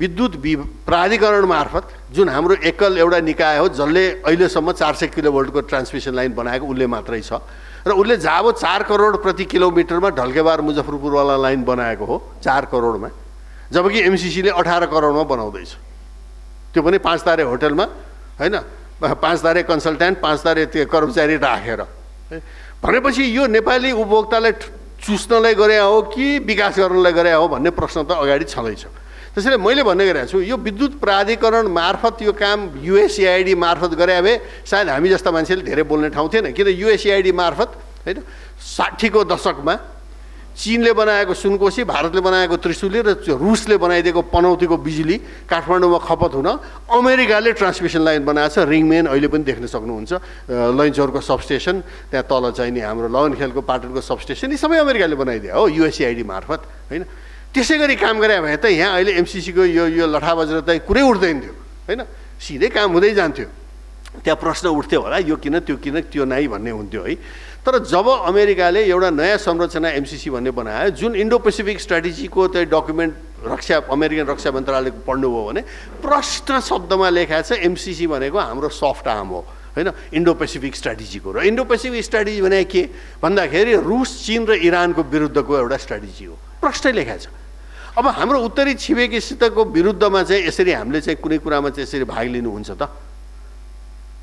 विद्युत प्राधिकरण मार्फत, जुन हाम्रो एकल एउटा निकाय हो जसले अहिलेसम्म 400 किलोभोल्टको ट्रान्समिसन लाइन बनाएको उसले मात्रै छ, र उसले जाबो 4 करोड प्रति किलोमिटरमा ढल्केबार मुजफ्फरपुरवाला लाइन बनाएको हो 4 करोडमा, जबकि एमसिसीले 18 करोडमा बनाउँदैछ। त्यो पनि 5 तारे होटलमा होइन, 5 तारे कन्सल्ट्यान्ट, 5 तारे त्यो कर्मचारी राखेर। भनेपछि यो नेपाली उपभोक्तालाई चुस्नलाई गरे हो कि विकास गर्नलाई गरे हो भन्ने प्रश्न त अगाडि छँदैछ। त्यसैले मैले भन्ने गरेको छु, यो विद्युत प्राधिकरण मार्फत यो काम युएसएआइडी मार्फत गरे भए सायद हामी जस्ता मान्छेले धेरै बोल्ने ठाउँ थिएन, किन युएसएआइडी मार्फत होइन 60 को दशकमा चीनले बनाएको सुनकोशी, भारतले बनाएको त्रिशुली र रुसले बनाइदिएको पनौतीको बिजुली काठमाडौँमा खपत हुन अमेरिकाले ट्रान्समिसन लाइन बनाएको छ। रिङमेन अहिले पनि देख्न सक्नुहुन्छ, लैनचौरको सबस्टेसन, त्यहाँ तल चाहिँ नि हाम्रो लगनखेलको पाटनको सबस्टेसन, यी सबै अमेरिकाले बनाइदियो हो युएसएआइडी मार्फत होइन। त्यसै गरी काम गरे भए त यहाँ अहिले एमसिसीको यो लठा बजेर त कुरै उठ्दैन थियो होइन, सिधै काम हुँदै जान्थ्यो। त्यहाँ प्रश्न उठ्थ्यो होला यो किन त्यो नाइ भन्ने हुन्थ्यो है। तर जब अमेरिकाले एउटा नयाँ संरचना एमसिसी भन्ने बनायो, जुन इन्डो पेसिफिक स्ट्राटेजीको चाहिँ डकुमेन्ट अमेरिकन रक्षा मन्त्रालयको पढ्नुभयो भने प्रष्ट शब्दमा लेखा छ एमसिसी भनेको हाम्रो सफ्ट आर्म हो होइन, इन्डो पेसिफिक स्ट्राटेजीको। र इन्डो पेसिफिक स्ट्राटेजी भने के भन्दाखेरि रुस, चीन र इरानको विरुद्धको एउटा स्ट्राटेजी हो, प्रष्टै लेखा छ। अब हाम्रो उत्तरी छिमेकीसितको विरुद्धमा चाहिँ यसरी हामीले चाहिँ कुनै कुरामा चाहिँ यसरी भाग लिनुहुन्छ त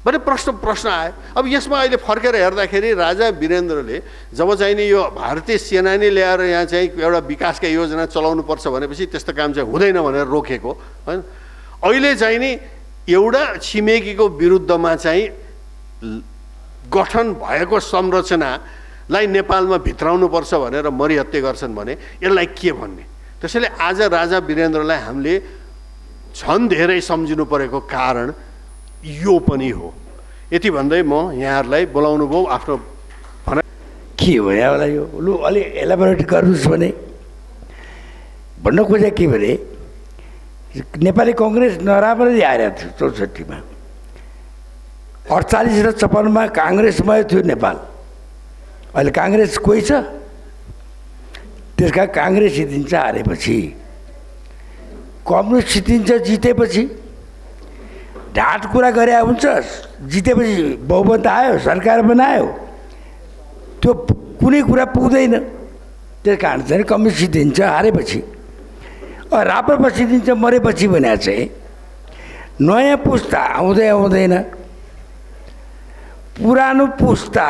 भने प्रश्न आयो। अब यसमा अहिले फर्केर हेर्दाखेरि राजा वीरेन्द्रले जब चाहिँ नि यो भारतीय सेनानी ल्याएर यहाँ चाहिँ एउटा विकासका योजना चलाउनुपर्छ भनेपछि त्यस्तो काम चाहिँ हुँदैन भनेर रोकेको होइन। अहिले चाहिँ नि एउटा छिमेकीको विरुद्धमा चाहिँ गठन भएको संरचनालाई नेपालमा भित्राउनुपर्छ भनेर मरिहत्ते गर्छन् भने यसलाई के भन्ने। त्यसैले आज राजा वीरेन्द्रलाई हामीले झन् धेरै सम्झिनु परेको कारण यो पनि हो। यति भन्दै म यहाँहरूलाई बोलाउनु भयो आफ्नो भनाइ के हो यहाँलाई यो लु अलि एलाबोरेट गर्नुहोस् भने भन्न खोजे के भने नेपाली कङ्ग्रेस नराम्ररी आइरहेको थियो 64मा, 48 र 56मा काङ्ग्रेसमय थियो नेपाल। अहिले काङ्ग्रेस कोही छ, त्यसका काङ्ग्रेस जितिन्छ हारेपछि, कम्युनिस्ट जितिन्छ जितेपछि, ढाँट कुरा गरे हुन्छ, जितेपछि बहुमत आयो, सरकार बनायो, त्यो कुनै कुरा पुग्दैन। त्यस कारण चाहिँ कम्युनिस्ट जितिन्छ हारेपछि, राप्रपा जितिन्छ मरेपछि भने चाहिँ नयाँ पुस्ता आउँदै आउँदैन। पुरानो पुस्ता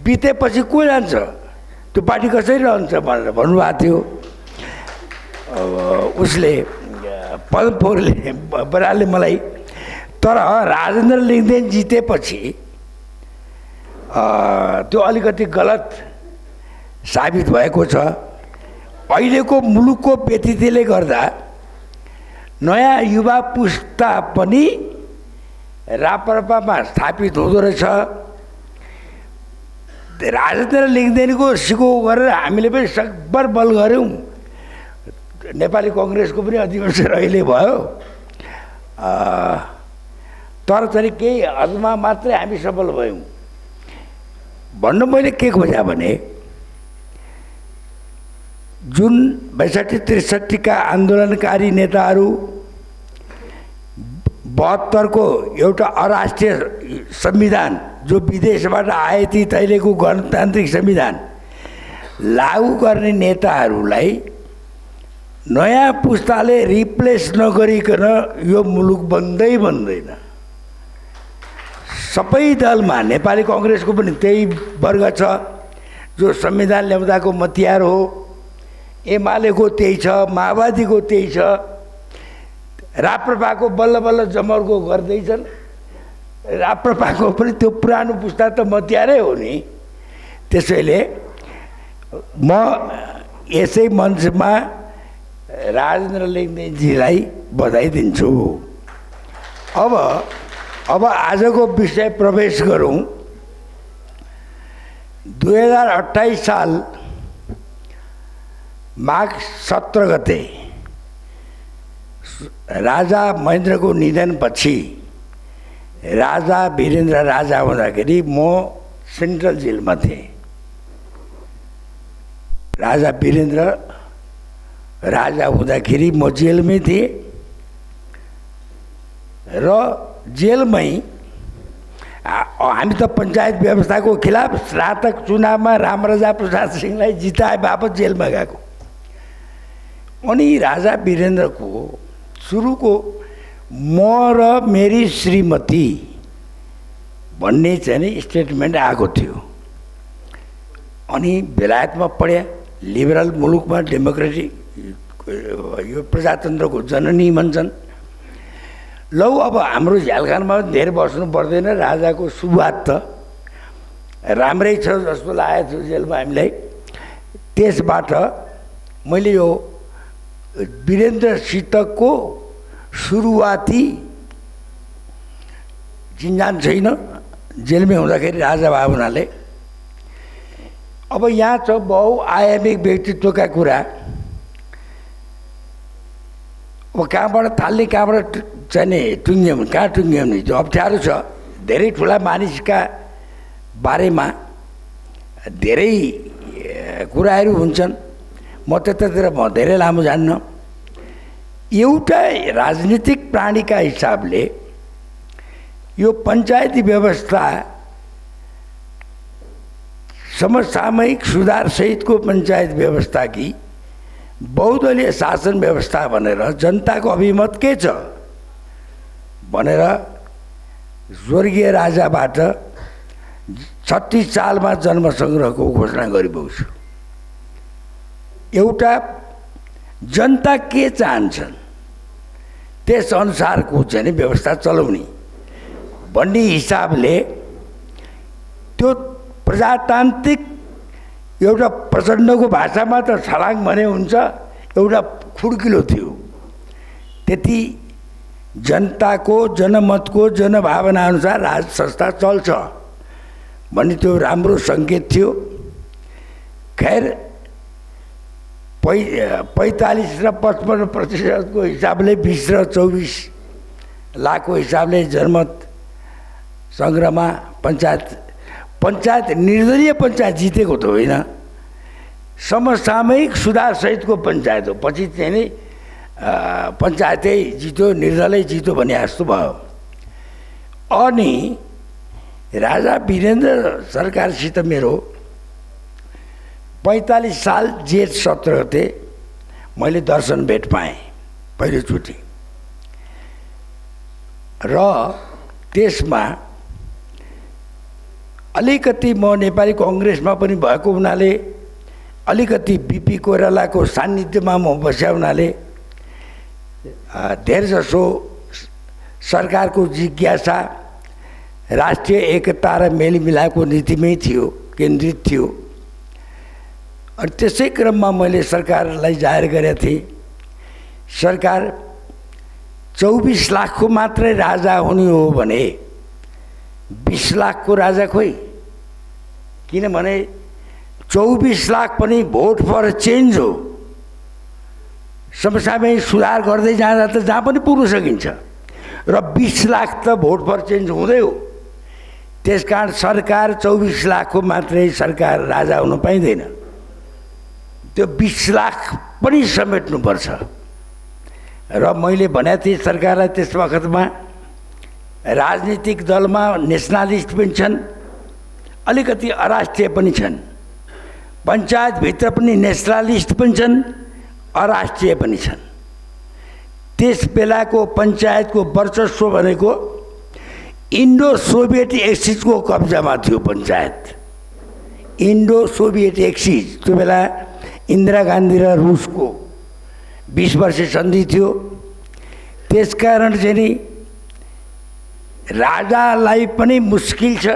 बितेपछि को जान्छ, त्यो पार्टी कसरी रहन्छ भनेर भन्नुभएको थियो उसले, पदम पोखरेलले बरालले मलाई। तर राजेन्द्र लिङ्गदेन जितेपछि त्यो अलिकति गलत साबित भएको छ। अहिलेको मुलुकको व्यतिथिले गर्दा नयाँ युवा पुस्ता पनि राप्रपामा स्थापित हुँदो रहेछ। राजेन्द्र लिङ्गदेनको सिको गरेर हामीले पनि सकभर बल गऱ्यौँ। नेपाली कङ्ग्रेसको पनि अधिवेशन अहिले भयो, तर चाहिँ केही हदमा मात्रै हामी सफल भयौँ। भन्न मैले के खोजेँ भने जुन 62-63 का आन्दोलनकारी नेताहरू 72 को एउटा अराष्ट्रिय संविधान जो विदेशबाट आए ती तैलेको गणतान्त्रिक संविधान लागू गर्ने नेताहरूलाई नयाँ पुस्ताले रिप्लेस नगरिकन यो मुलुक बन्दैन। सबै दलमा नेपाली कङ्ग्रेसको पनि त्यही वर्ग छ जो संविधान ल्याउँदाको मतियार हो, एमालेको त्यही छ, माओवादीको त्यही छ, राप्रपाको बल्ल बल्ल जमर्को गर्दैछन्। राप्रपाको पनि त्यो पुरानो पुस्ता त मतियारै हो नि। त्यसैले म यसै मञ्चमा राजेन्द्र लिङ्गदेनजीलाई बधाई दिन्छु। अब आजको विषय प्रवेश गरौँ। 2028 साल माघ 17 गते राजा महेन्द्रको निधनपछि राजा वीरेन्द्र राजा हुँदाखेरि म सेन्ट्रल जेलमा थिएँ। राजा वीरेन्द्र राजा हुँदाखेरि म जेलमै थिएँ र जेलमै हामी त पञ्चायत व्यवस्थाको खिलाफ स्नातक चुनावमा रामराजा प्रसाद सिंहलाई जिताए बापत जेलमा गएको। अनि राजा वीरेन्द्रको सुरुको म र मेरी श्रीमती भन्ने चाहिँ नि स्टेटमेन्ट आएको थियो। अनि बेलायतमा पढ्या, लिबरल मुलुकमा डेमोक्रेटिक यो प्रजातन्त्रको जननी भन्छन्। लौ अब हाम्रो झ्यालखानमा धेरै बस्नु पर्दैन, राजाको सुरुवात त राम्रै छ जस्तो लागेको थियो जेलमा हामीलाई। त्यसबाट मैले यो वीरेन्द्रसितको सुरुवाती चिन्जान छैन, जेलमै हुँदाखेरि राजा भए हुनाले। अब यहाँ छ बहुआयामिक व्यक्तित्वका कुरा। अब कहाँबाट थाल्ने, कहाँबाट चाहिँ टुङ्ग्याउने, कहाँ टुङ्ग्याउने जो अप्ठ्यारो छ। धेरै ठुला मानिसका बारेमा धेरै कुराहरू हुन्छन्, म त्यतातिर धेरै लामो जान्न। एउटा राजनीतिक प्राणीका हिसाबले यो पञ्चायती व्यवस्था समसामयिक सुधारसहितको पञ्चायत व्यवस्था कि बहुदलीय शासन व्यवस्था भनेर जनताको अभिमत के छ भनेर स्वर्गीय राजाबाट 36 सालमा जन्मसङ्ग्रहको घोषणा गरिरहेको छु। एउटा जनता के चाहन्छन् त्यसअनुसारको चाहिँ व्यवस्था चलाउने भन्ने हिसाबले त्यो प्रजातान्त्रिक एउटा प्रचण्डको भाषामा त छलाङ भने हुन्छ, एउटा खुड्किलो थियो। त्यति जनताको जनमतको जनभावना अनुसार राज संस्था चल्छ भन्ने त्यो राम्रो सङ्केत थियो। खैर 45 र 55% हिसाबले 20 र 24 लाखको हिसाबले जनमत सङ्ग्रहमा पञ्चायत निर्दलीय पञ्चायत जितेको त होइन, समसामयिक सुधारसहितको पञ्चायत हो। पछि चाहिँ नि पञ्चायतै जित्यो, निर्दलै जित्यो भने जस्तो भयो। अनि राजा वीरेन्द्र सरकारसित मेरो 45 साल जेठ 17 गते मैले दर्शन भेट पाएँ पहिलोचोटि। र त्यसमा अलिकति म नेपाली कङ्ग्रेसमा पनि भएको हुनाले, अलिकति बिपी कोइरालाको सान्निध्यमा म बस्या हुनाले धेरैजसो सरकारको जिज्ञासा राष्ट्रिय एकता र मेलमिलापको नीतिमै थियो, केन्द्रित थियो। अनि त्यसै क्रममा मैले सरकारलाई जाहेर गरेको थिएँ, सरकार 24 लाखको मात्रै राजा हुने हो भने 20 लाखको राजा खोइ। किनभने 24 लाख पनि भोट फर चेन्ज हो। समसामयिक सुधार गर्दै जाँदा त जहाँ पनि पुग्न सकिन्छ, र 20 लाख त भोट फर चेन्ज हुँदै हो। त्यसकारण सरकार 24 लाखको मात्रै सरकार राजा हुन पाइँदैन, त्यो 20 लाख पनि समेट्नुपर्छ। र मैले भनेको थिएँ सरकारलाई त्यस वखतमा, राजनीतिक दलमा नेसनलिस्ट पनि छन्, अलिकति अराष्ट्रिय पनि छन्, पञ्चायतभित्र पनि नेसनलिस्ट पनि छन्, अराष्ट्रिय पनि छन्। त्यस बेलाको पञ्चायतको वर्चस्व भनेको इन्डो सोभियत एक्सिसको कब्जामा थियो पञ्चायत। इन्डो सोभियत एक्सिस त्यो बेला इन्दिरा गान्धी र रुसको 20 वर्ष सन्धि थियो। त्यसकारण चाहिँ नि राजालाई पनि मुस्किल छ,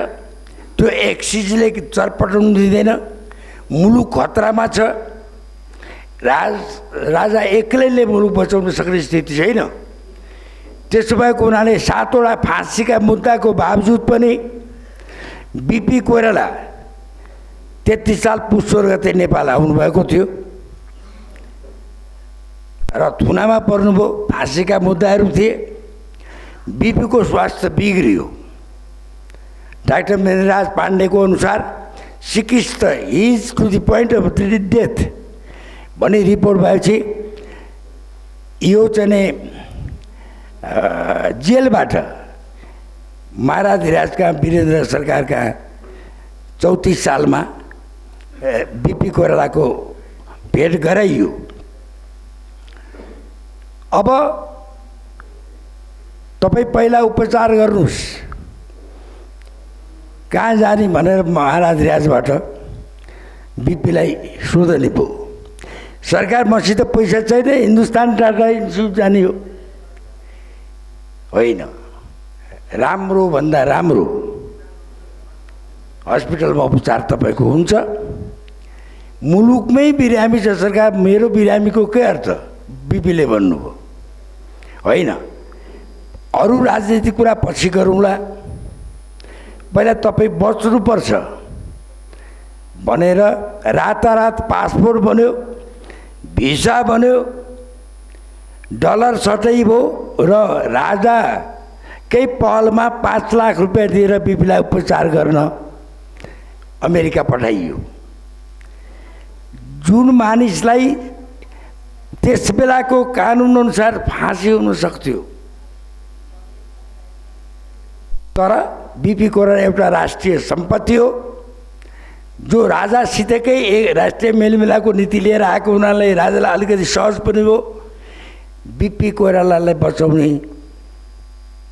त्यो एक्सिसले चरपटाउनु दिँदैन, मुलुक खतरामा छ। राजा एक्लैले मुलुक बचाउन सक्ने स्थिति छैन। त्यसो भएको हुनाले 7 वटा फाँसीका मुद्दाको बावजुद पनि बिपी कोइराला 33 साल पुस 16 गते नेपाल आउनुभएको थियो र थुनामा पर्नुभयो। फाँसीका मुद्दाहरू थिए। बिपीको स्वास्थ्य बिग्रियो। डाक्टर मेहराज पाण्डेको अनुसार सिकिस्त is to the point of death भन्ने रिपोर्ट भएपछि यो चाहिँ जेलबाट महाराजका वीरेन्द्र सरकारका 34 सालमा बिपी कोइरालाको भेट गराइयो। अब तपाईँ पहिला उपचार गर्नुहोस् कहाँ जाने भनेर महाराज रियाजबाट बिपीलाई सोधनी पो। सरकार मसित पैसा छैन, हिन्दुस्तान टाटा इन्स्टिच्युट जाने हो। होइन, राम्रो भन्दा राम्रो हस्पिटलमा उपचार तपाईँको हुन्छ। मुलुकमै बिरामी छ सरकार, मेरो बिरामीको के अर्थ बिपीले भन्नुभयो। होइन, अरू राजनीतिक कुरा पछि गरौँला, पहिला तपाईँ बच्नुपर्छ भनेर रातारात पासपोर्ट बन्यो, भिसा बन्यो, डलर सटै भयो र राजाकै पहलमा 5 लाख रुपियाँ दिएर बिपीलाई उपचार गर्न अमेरिका पठाइयो। जुन मानिसलाई त्यस बेलाको कानुन अनुसार फाँसी हुन सक्थ्यो, तर बिपी कोइराला एउटा राष्ट्रिय सम्पत्ति हो जो राजासितकै राष्ट्रिय मेलमिलापको नीति लिएर आएको हुनाले राजालाई अलिकति सहज पनि हो। बिपी कोइरालालाई बचाउने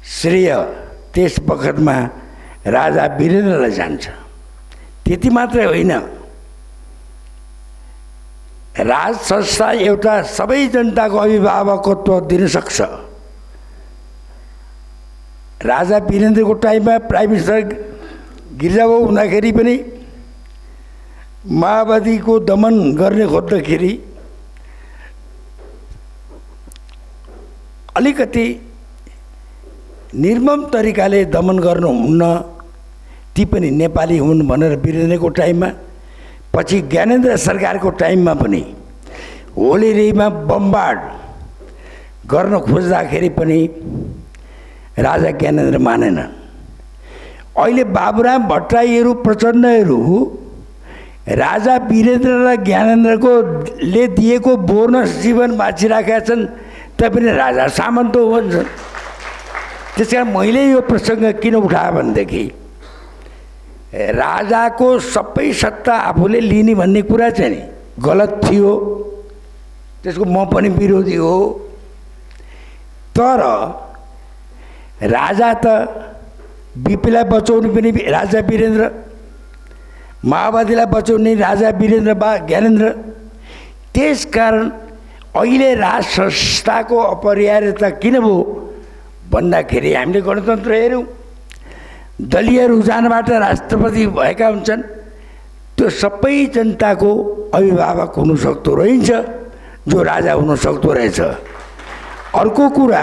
श्रेय त्यस बखतमा राजा वीरेन्द्रलाई जान्छ। त्यति मात्रै होइन, राज संस्था एउटा सबै जनताको अभिभावकत्व दिन सक्छ। राजा वीरेन्द्रको टाइममा प्राइम मिनिस्टर गिरिजाबाबु हुँदाखेरि पनि माओवादीको दमन गर्ने खोज्दाखेरि अलिकति निर्मम तरिकाले दमन गर्नुहुन्न, ती पनि नेपाली हुन् भनेर वीरेन्द्रको टाइममा। पछि ज्ञानेन्द्र सरकारको टाइममा पनि होलीमा बमबार्ड गर्न खोज्दाखेरि पनि राजा ज्ञानेन्द्र मानेन। अहिले बाबुराम भट्टराईहरू प्रचण्डहरू राजा वीरेन्द्र र ज्ञानेन्द्रको ले दिएको बोनस जीवन बाँचिराखेका छन्, तैपनि राजा सामन्त भन्छन्। त्यस कारण मैले यो प्रसङ्ग किन उठाएँ भनेदेखि राजाको सबै सत्ता आफूले लिने भन्ने कुरा चाहिँ नि गलत थियो, त्यसको म पनि विरोधी हो। तर राजा त बिपीलाई बचाउने पनि राजा वीरेन्द्र, माओवादीलाई बचाउने राजा वीरेन्द्र बा ज्ञानेन्द्र। त्यसकारण अहिले राज संस्थाको अपरिहार्यता किन भयो भन्दाखेरि हामीले गणतन्त्र हेऱ्यौँ, दलीय रुझानबाट राष्ट्रपति भएका हुन्छन्, त्यो सबै जनताको अभिभावक हुन सक्दो रहन्छ जो राजा हुन सक्दो रहेछ। अर्को कुरा,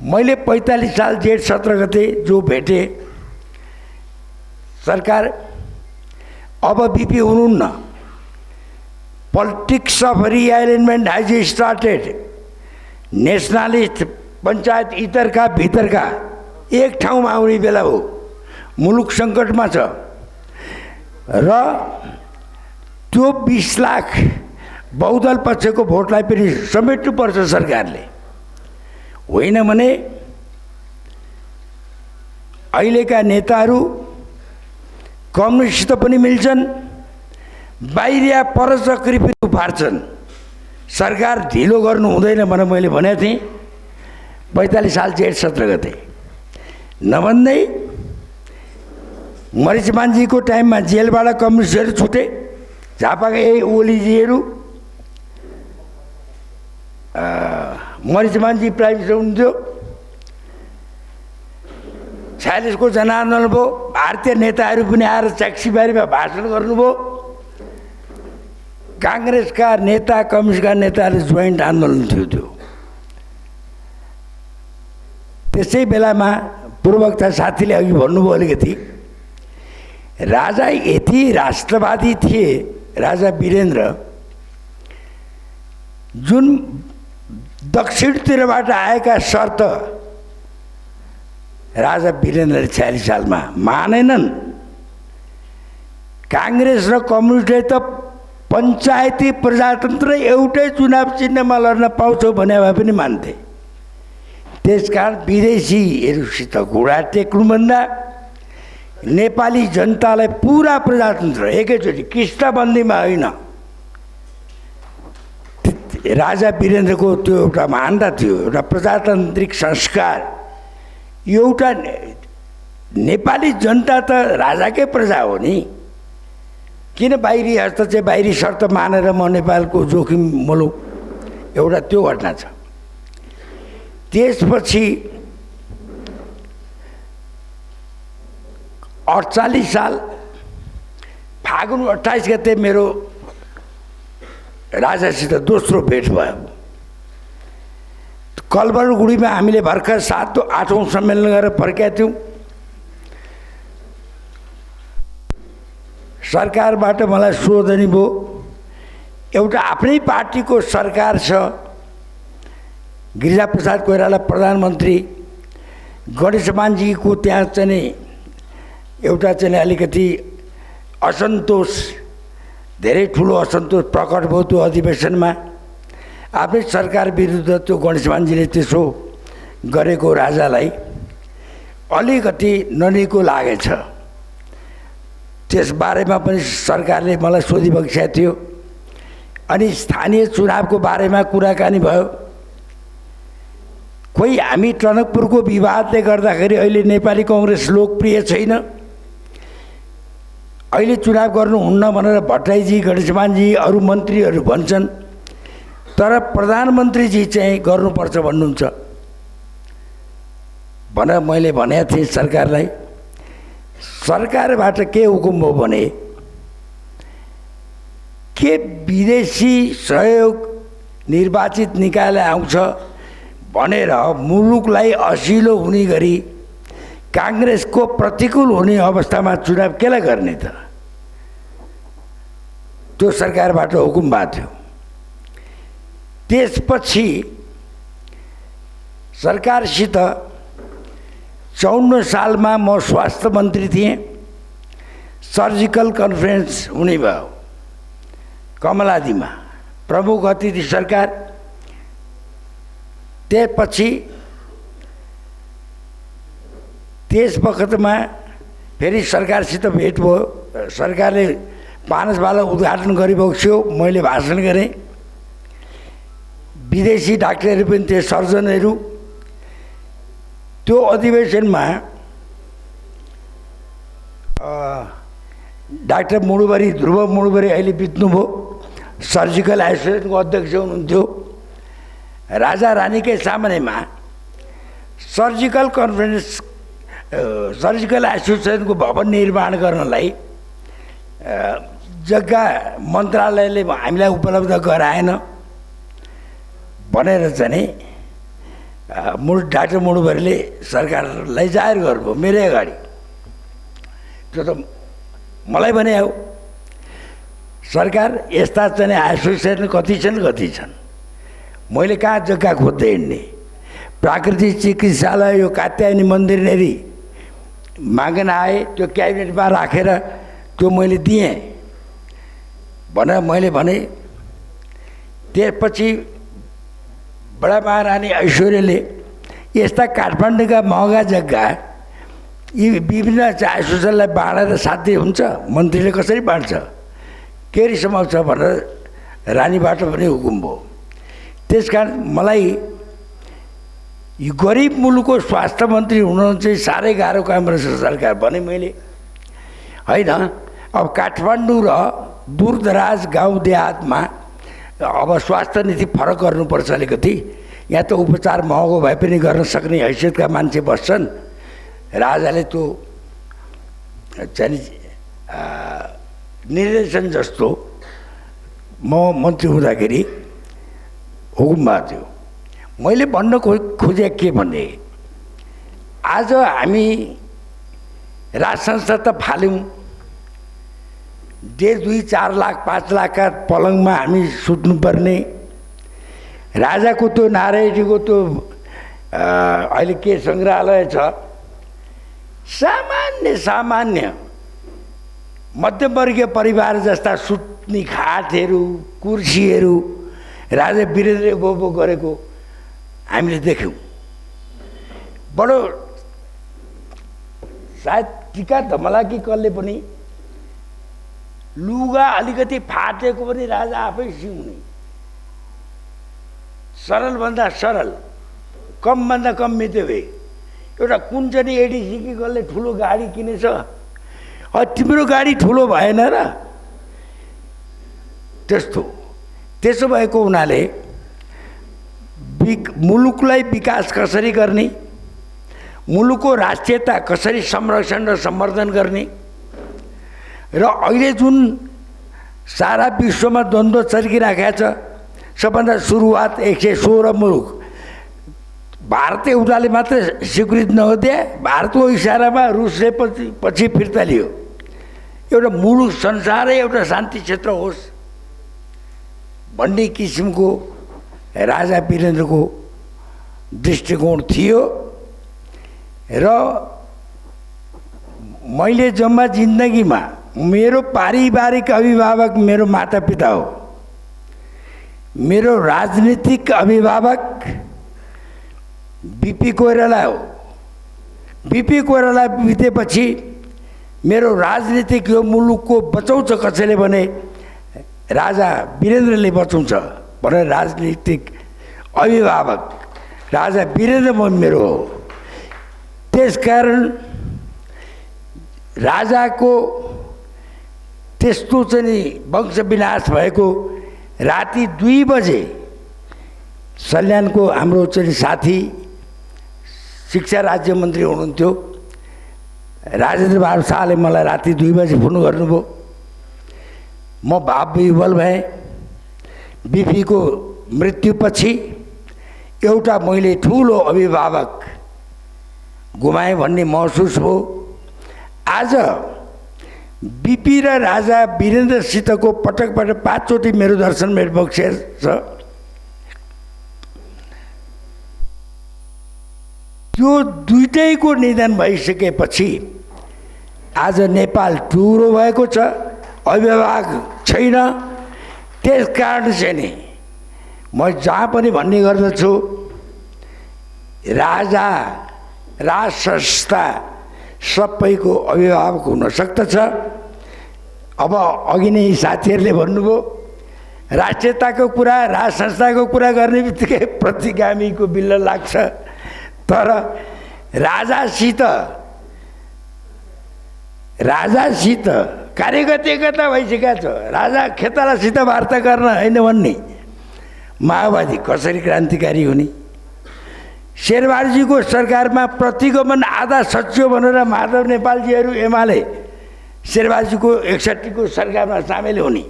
मैले 45 साल जेठ 17 गते जो भेटे सरकार अब बिपी हुनुहुन्न। Politics of realignment has started. Nationalist panchayat इतरका भितरका एक ठाउँमा आउने बेला हो। मुलुक सङ्कटमा छ र त्यो 20 लाख बहुदल पक्षको भोटलाई पनि समेट्नुपर्छ सरकारले। होइन भने अहिलेका नेताहरू कम्युनिस्ट पनि मिल्छन्, बाहिरिया परचक्री पनि उफार्छन्। सरकार ढिलो गर्नु हुँदैन भनेर मैले भनेको थिएँ 45 साल जेठ 17 गते। नभन्दै मरिचमानजीको टाइममा जेलबाट कम्युनिस्टहरू छुटे, झापाका यही ओलीजीहरू, मरिचमानजी प्राइम मिनिस्टर हुन्थ्यो। 46 को जनआन्दोलन भयो। भारतीय नेताहरू पनि आएर ट्याक्सीबारीमा भाषण गर्नुभयो। काङ्ग्रेसका नेता कम्युनिस्टका नेताहरूले जोइन्ट आन्दोलन थियो त्यो। त्यसै बेलामा पूर्ववक्ता साथीले अघि भन्नुभयो अलिकति, राजा यति राष्ट्रवादी थिए, राजा वीरेन्द्र, जुन दक्षिणतिरबाट आएका शर्त राजा वीरेन्द्रले 46 सालमा मानेनन्। काङ्ग्रेस र कम्युनिस्टले त पञ्चायती प्रजातन्त्र एउटै चुनाव चिन्हमा लड्न पाउँछौ भने भए पनि मान्थे। त्यसकारण विदेशीहरूसित घुँडा टेक्नुभन्दा नेपाली जनतालाई पुरा प्रजातन्त्र एकैचोटि किस्ताबन्दीमा होइन। राजा वीरेन्द्रको त्यो एउटा महानता थियो, एउटा प्रजातान्त्रिक संस्कार। एउटा नेपाली जनता त राजाकै प्रजा हो नि, किन बाहिरी हस्तक्षेप बाहिरी शर्त मानेर म नेपालको जोखिम मोलौँ? एउटा त्यो घटना छ। त्यसपछि 48 साल फागुन 28 गते मेरो राजासित दोस्रो भेट भयो। कलबरगुडीमा हामीले भर्खर 7औं सम्मेलन गरेर फर्केका थियौँ। सरकारबाट मलाई सोधनी भयो, एउटा आफ्नै पार्टीको सरकार छ, गिरिजाप्रसाद कोइराला प्रधानमन्त्री, गणेशमानजीको त्यहाँ चाहिँ एउटा चाहिँ अलिकति असन्तोष, धेरै ठुलो असन्तोष प्रकट भयो त्यो अधिवेशनमा। आफ्नै सरकार विरुद्ध त्यो गणेशमानजीले त्यसो गरेको राजालाई अलिकति ननिको लागेछ। त्यसबारेमा पनि सरकारले मलाई सोधिबक्सेको थियो। अनि स्थानीय चुनावको बारेमा कुराकानी भयो। खोइ हामी टनकपुरको विवादले गर्दाखेरि अहिले नेपाली कङ्ग्रेस लोकप्रिय छैन, अहिले चुनाव गर्नुहुन्न भनेर भट्टराईजी, गणेशमानजी, अरू मन्त्रीहरू भन्छन्, तर प्रधानमन्त्रीजी चाहिँ गर्नुपर्छ भन्नुहुन्छ भनेर मैले भनेको थिएँ सरकारलाई। सरकारबाट के हुकुम भयो भने के विदेशी सहयोग निर्वाचित निकायले आउँछ भनेर मुलुकलाई असिलो हुने गरी काङ्ग्रेसको प्रतिकूल हुने अवस्थामा चुनाव केलाई गर्ने त? त्यो सरकारबाट हुकुम भएको थियो। त्यसपछि सरकारसित 54 सालमा म स्वास्थ्य मन्त्री थिएँ। सर्जिकल कन्फरेन्स हुने भयो कमलादीमा, प्रमुख अतिथि सरकार। त्यसपछि त्यस वखतमा फेरि सरकारसित भेट भयो। सरकारले पानसवाला उद्घाटन गरिबक्स्यो, मैले भाषण गरेँ। विदेशी डाक्टरहरू पनि थिए, सर्जनहरू। त्यो अधिवेशनमा डाक्टर मुडुबरी, ध्रुव मुडुबरी अहिले बित्नुभयो, सर्जिकल एसोसिएसनको अध्यक्ष हुनुहुन्थ्यो। राजा रानीकै सामनेमा सर्जिकल एसोसिएसनको भवन निर्माण गर्नलाई जग्गा मन्त्रालयले हामीलाई उपलब्ध गराएन भनेर चाहिँ डाक्टर मुडुबरीले सरकारलाई जाहेर गर्नुभयो मेरै अगाडि। त्यो त मलाई भने हो, सरकार यस्ता चाहिँ एसोसिएसन कति छन्, मैले कहाँ जग्गा खोज्दै हिँड्ने? प्राकृतिक चिकित्सालय, यो कात्यायनी मन्दिरनेरि मागन आए, त्यो क्याबिनेटमा राखेर त्यो मैले दिएँ भनेर मैले भने। त्यसपछि बडा महारानी ऐश्वर्यले यस्ता काठमाडौँका महँगा जग्गा यी विभिन्न एसोसिएसनलाई बाँडेर साध्य हुन्छ? मन्त्रीले कसरी बाँड्छ? के सम्भव छ भनेर रानीबाट पनि हुकुम भयो। त्यसकारण मलाई यो गरिब मुलुकको स्वास्थ्य मन्त्री हुनु चाहिँ साह्रै गाह्रो काम रहेछ सरकार भने मैले होइन। अब काठमाडौँ र दूरदराज गाउँ देहातमा अब स्वास्थ्य नीति फरक गर्नुपर्छ अलिकति। यहाँ त उपचार महँगो भए पनि गर्न सक्ने हैसियतका मान्छे बस्छन्। राजाले त्यो चाहिँ निर्देशन जस्तो म मन्त्री हुँदाखेरि हुकुम भएको थियो। मैले भन्न खोजेँ के भने, आज हामी राज संस्था त फाल्यौँ, 1.5, 2, 4 लाख 5 लाखका पलङमा हामी सुत्नुपर्ने, राजाको त्यो नारायणजीको त्यो अहिले के सङ्ग्रहालय छ, सामान्य मध्यमवर्गीय परिवार जस्ता सुत्ने खाटहरू कुर्सीहरू राजा वीरेन्द्र बोबो गरेको हामीले देख्यौँ। बडो सायद टिका धमला कि कसले पनि लुगा अलिकति फाटेको पनि राजा आफै सिउने, सरलभन्दा सरल, कमभन्दा कम मित्य। एउटा कुञ्चनी एडिसी कि कसले ठुलो गाडी किनेछ, तिम्रो गाडी ठुलो भएन र? त्यसो भएको हुनाले मुलुकलाई विकास कसरी गर्ने, मुलुकको राष्ट्रियता कसरी संरक्षण र सम्वर्धन गर्ने र अहिले जुन सारा विश्वमा द्वन्द्व चर्किराखेको छ, सबभन्दा सुरुवात 116 मुलुक, भारत एउटाले मात्र स्वीकृत नहुँदै भारतको इसारामा रुसले पछि फिर्ता लियो। एउटा मुलुक संसारै एउटा शान्ति क्षेत्र होस् भन्ने किसिमको राजा वीरेन्द्रको दृष्टिकोण थियो र मैले जम्मा जिन्दगीमा मेरो पारिवारिक अभिभावक मेरो मातापिता हो, मेरो राजनीतिक अभिभावक बीपी कोइराला हो। बीपी कोइराला बितेपछि मेरो राजनीतिक यो मुलुकको बचाउँछ कसैले भने राजा वीरेन्द्रले बचाउँछ भनेर राजनीतिक अभिभावक राजा वीरेन्द्र मेरो हो। त्यसकारण राजाको त्यस्तो चाहिँ वंश विनाश भएको राति 2 बजे सल्यानको हाम्रो चाहिँ साथी शिक्षा राज्य मन्त्री हुनुहुन्थ्यो राजेन्द्र बहादुर शाहले मलाई राति 2 बजे फोन गर्नुभयो। म भावविह्वल भएँ। बिपीको मृत्युपछि एउटा मैले ठुलो अभिभावक गुमाएँ भन्ने महसुस भयो। आज बिपी र राजा वीरेन्द्रसितको पटक 5 चोटि मेरो दर्शन भइसकेको छ। त्यो दुईटैको निधन भइसकेपछि आज नेपाल टुरो भएको छ, अभिभावक छैन। त्यसकारण चाहिँ नि म जहाँ पनि भन्ने गर्दछु, राजा राज संस्था सबैको अभिभावक हुन सक्दछ। अब अघि नै साथीहरूले भन्नुभयो राष्ट्रियताको कुरा, राज संस्थाको कुरा गर्ने बित्तिकै प्रतिगामीको बिल्ल लाग्छ, तर राजासित कार्यगत एकता भइसकेको छ। राजा खेतालासित वार्ता गर्न होइन भन्ने, माओवादी कसरी क्रान्तिकारी हुने, शेरबहादुरजीको सरकारमा प्रतिगमन आधा सचिव भनेर माधव नेपालजीहरू एमाले शेरबहादुरजीको 61 को सरकारमा सामेल हुने,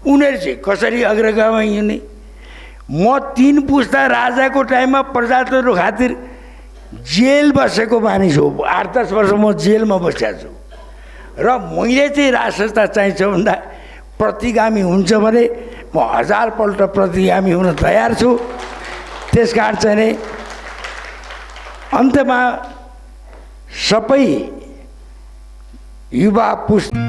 उनीहरू चाहिँ कसरी अग्रगामी हुने। म 3 पुस्ता राजाको टाइममा प्रजातन्त्र खातिर जेल बसेको मानिस हो। 8-10 वर्ष म जेलमा बसेको छु र मैले चाहिँ राज संस्था चाहिन्छ भन्दा प्रतिगामी हुन्छ भने म 1000 पल्ट प्रतिगामी हुन तयार छु। त्यसकारण चाहिँ नै अन्तमा सबै युवा पुस्ता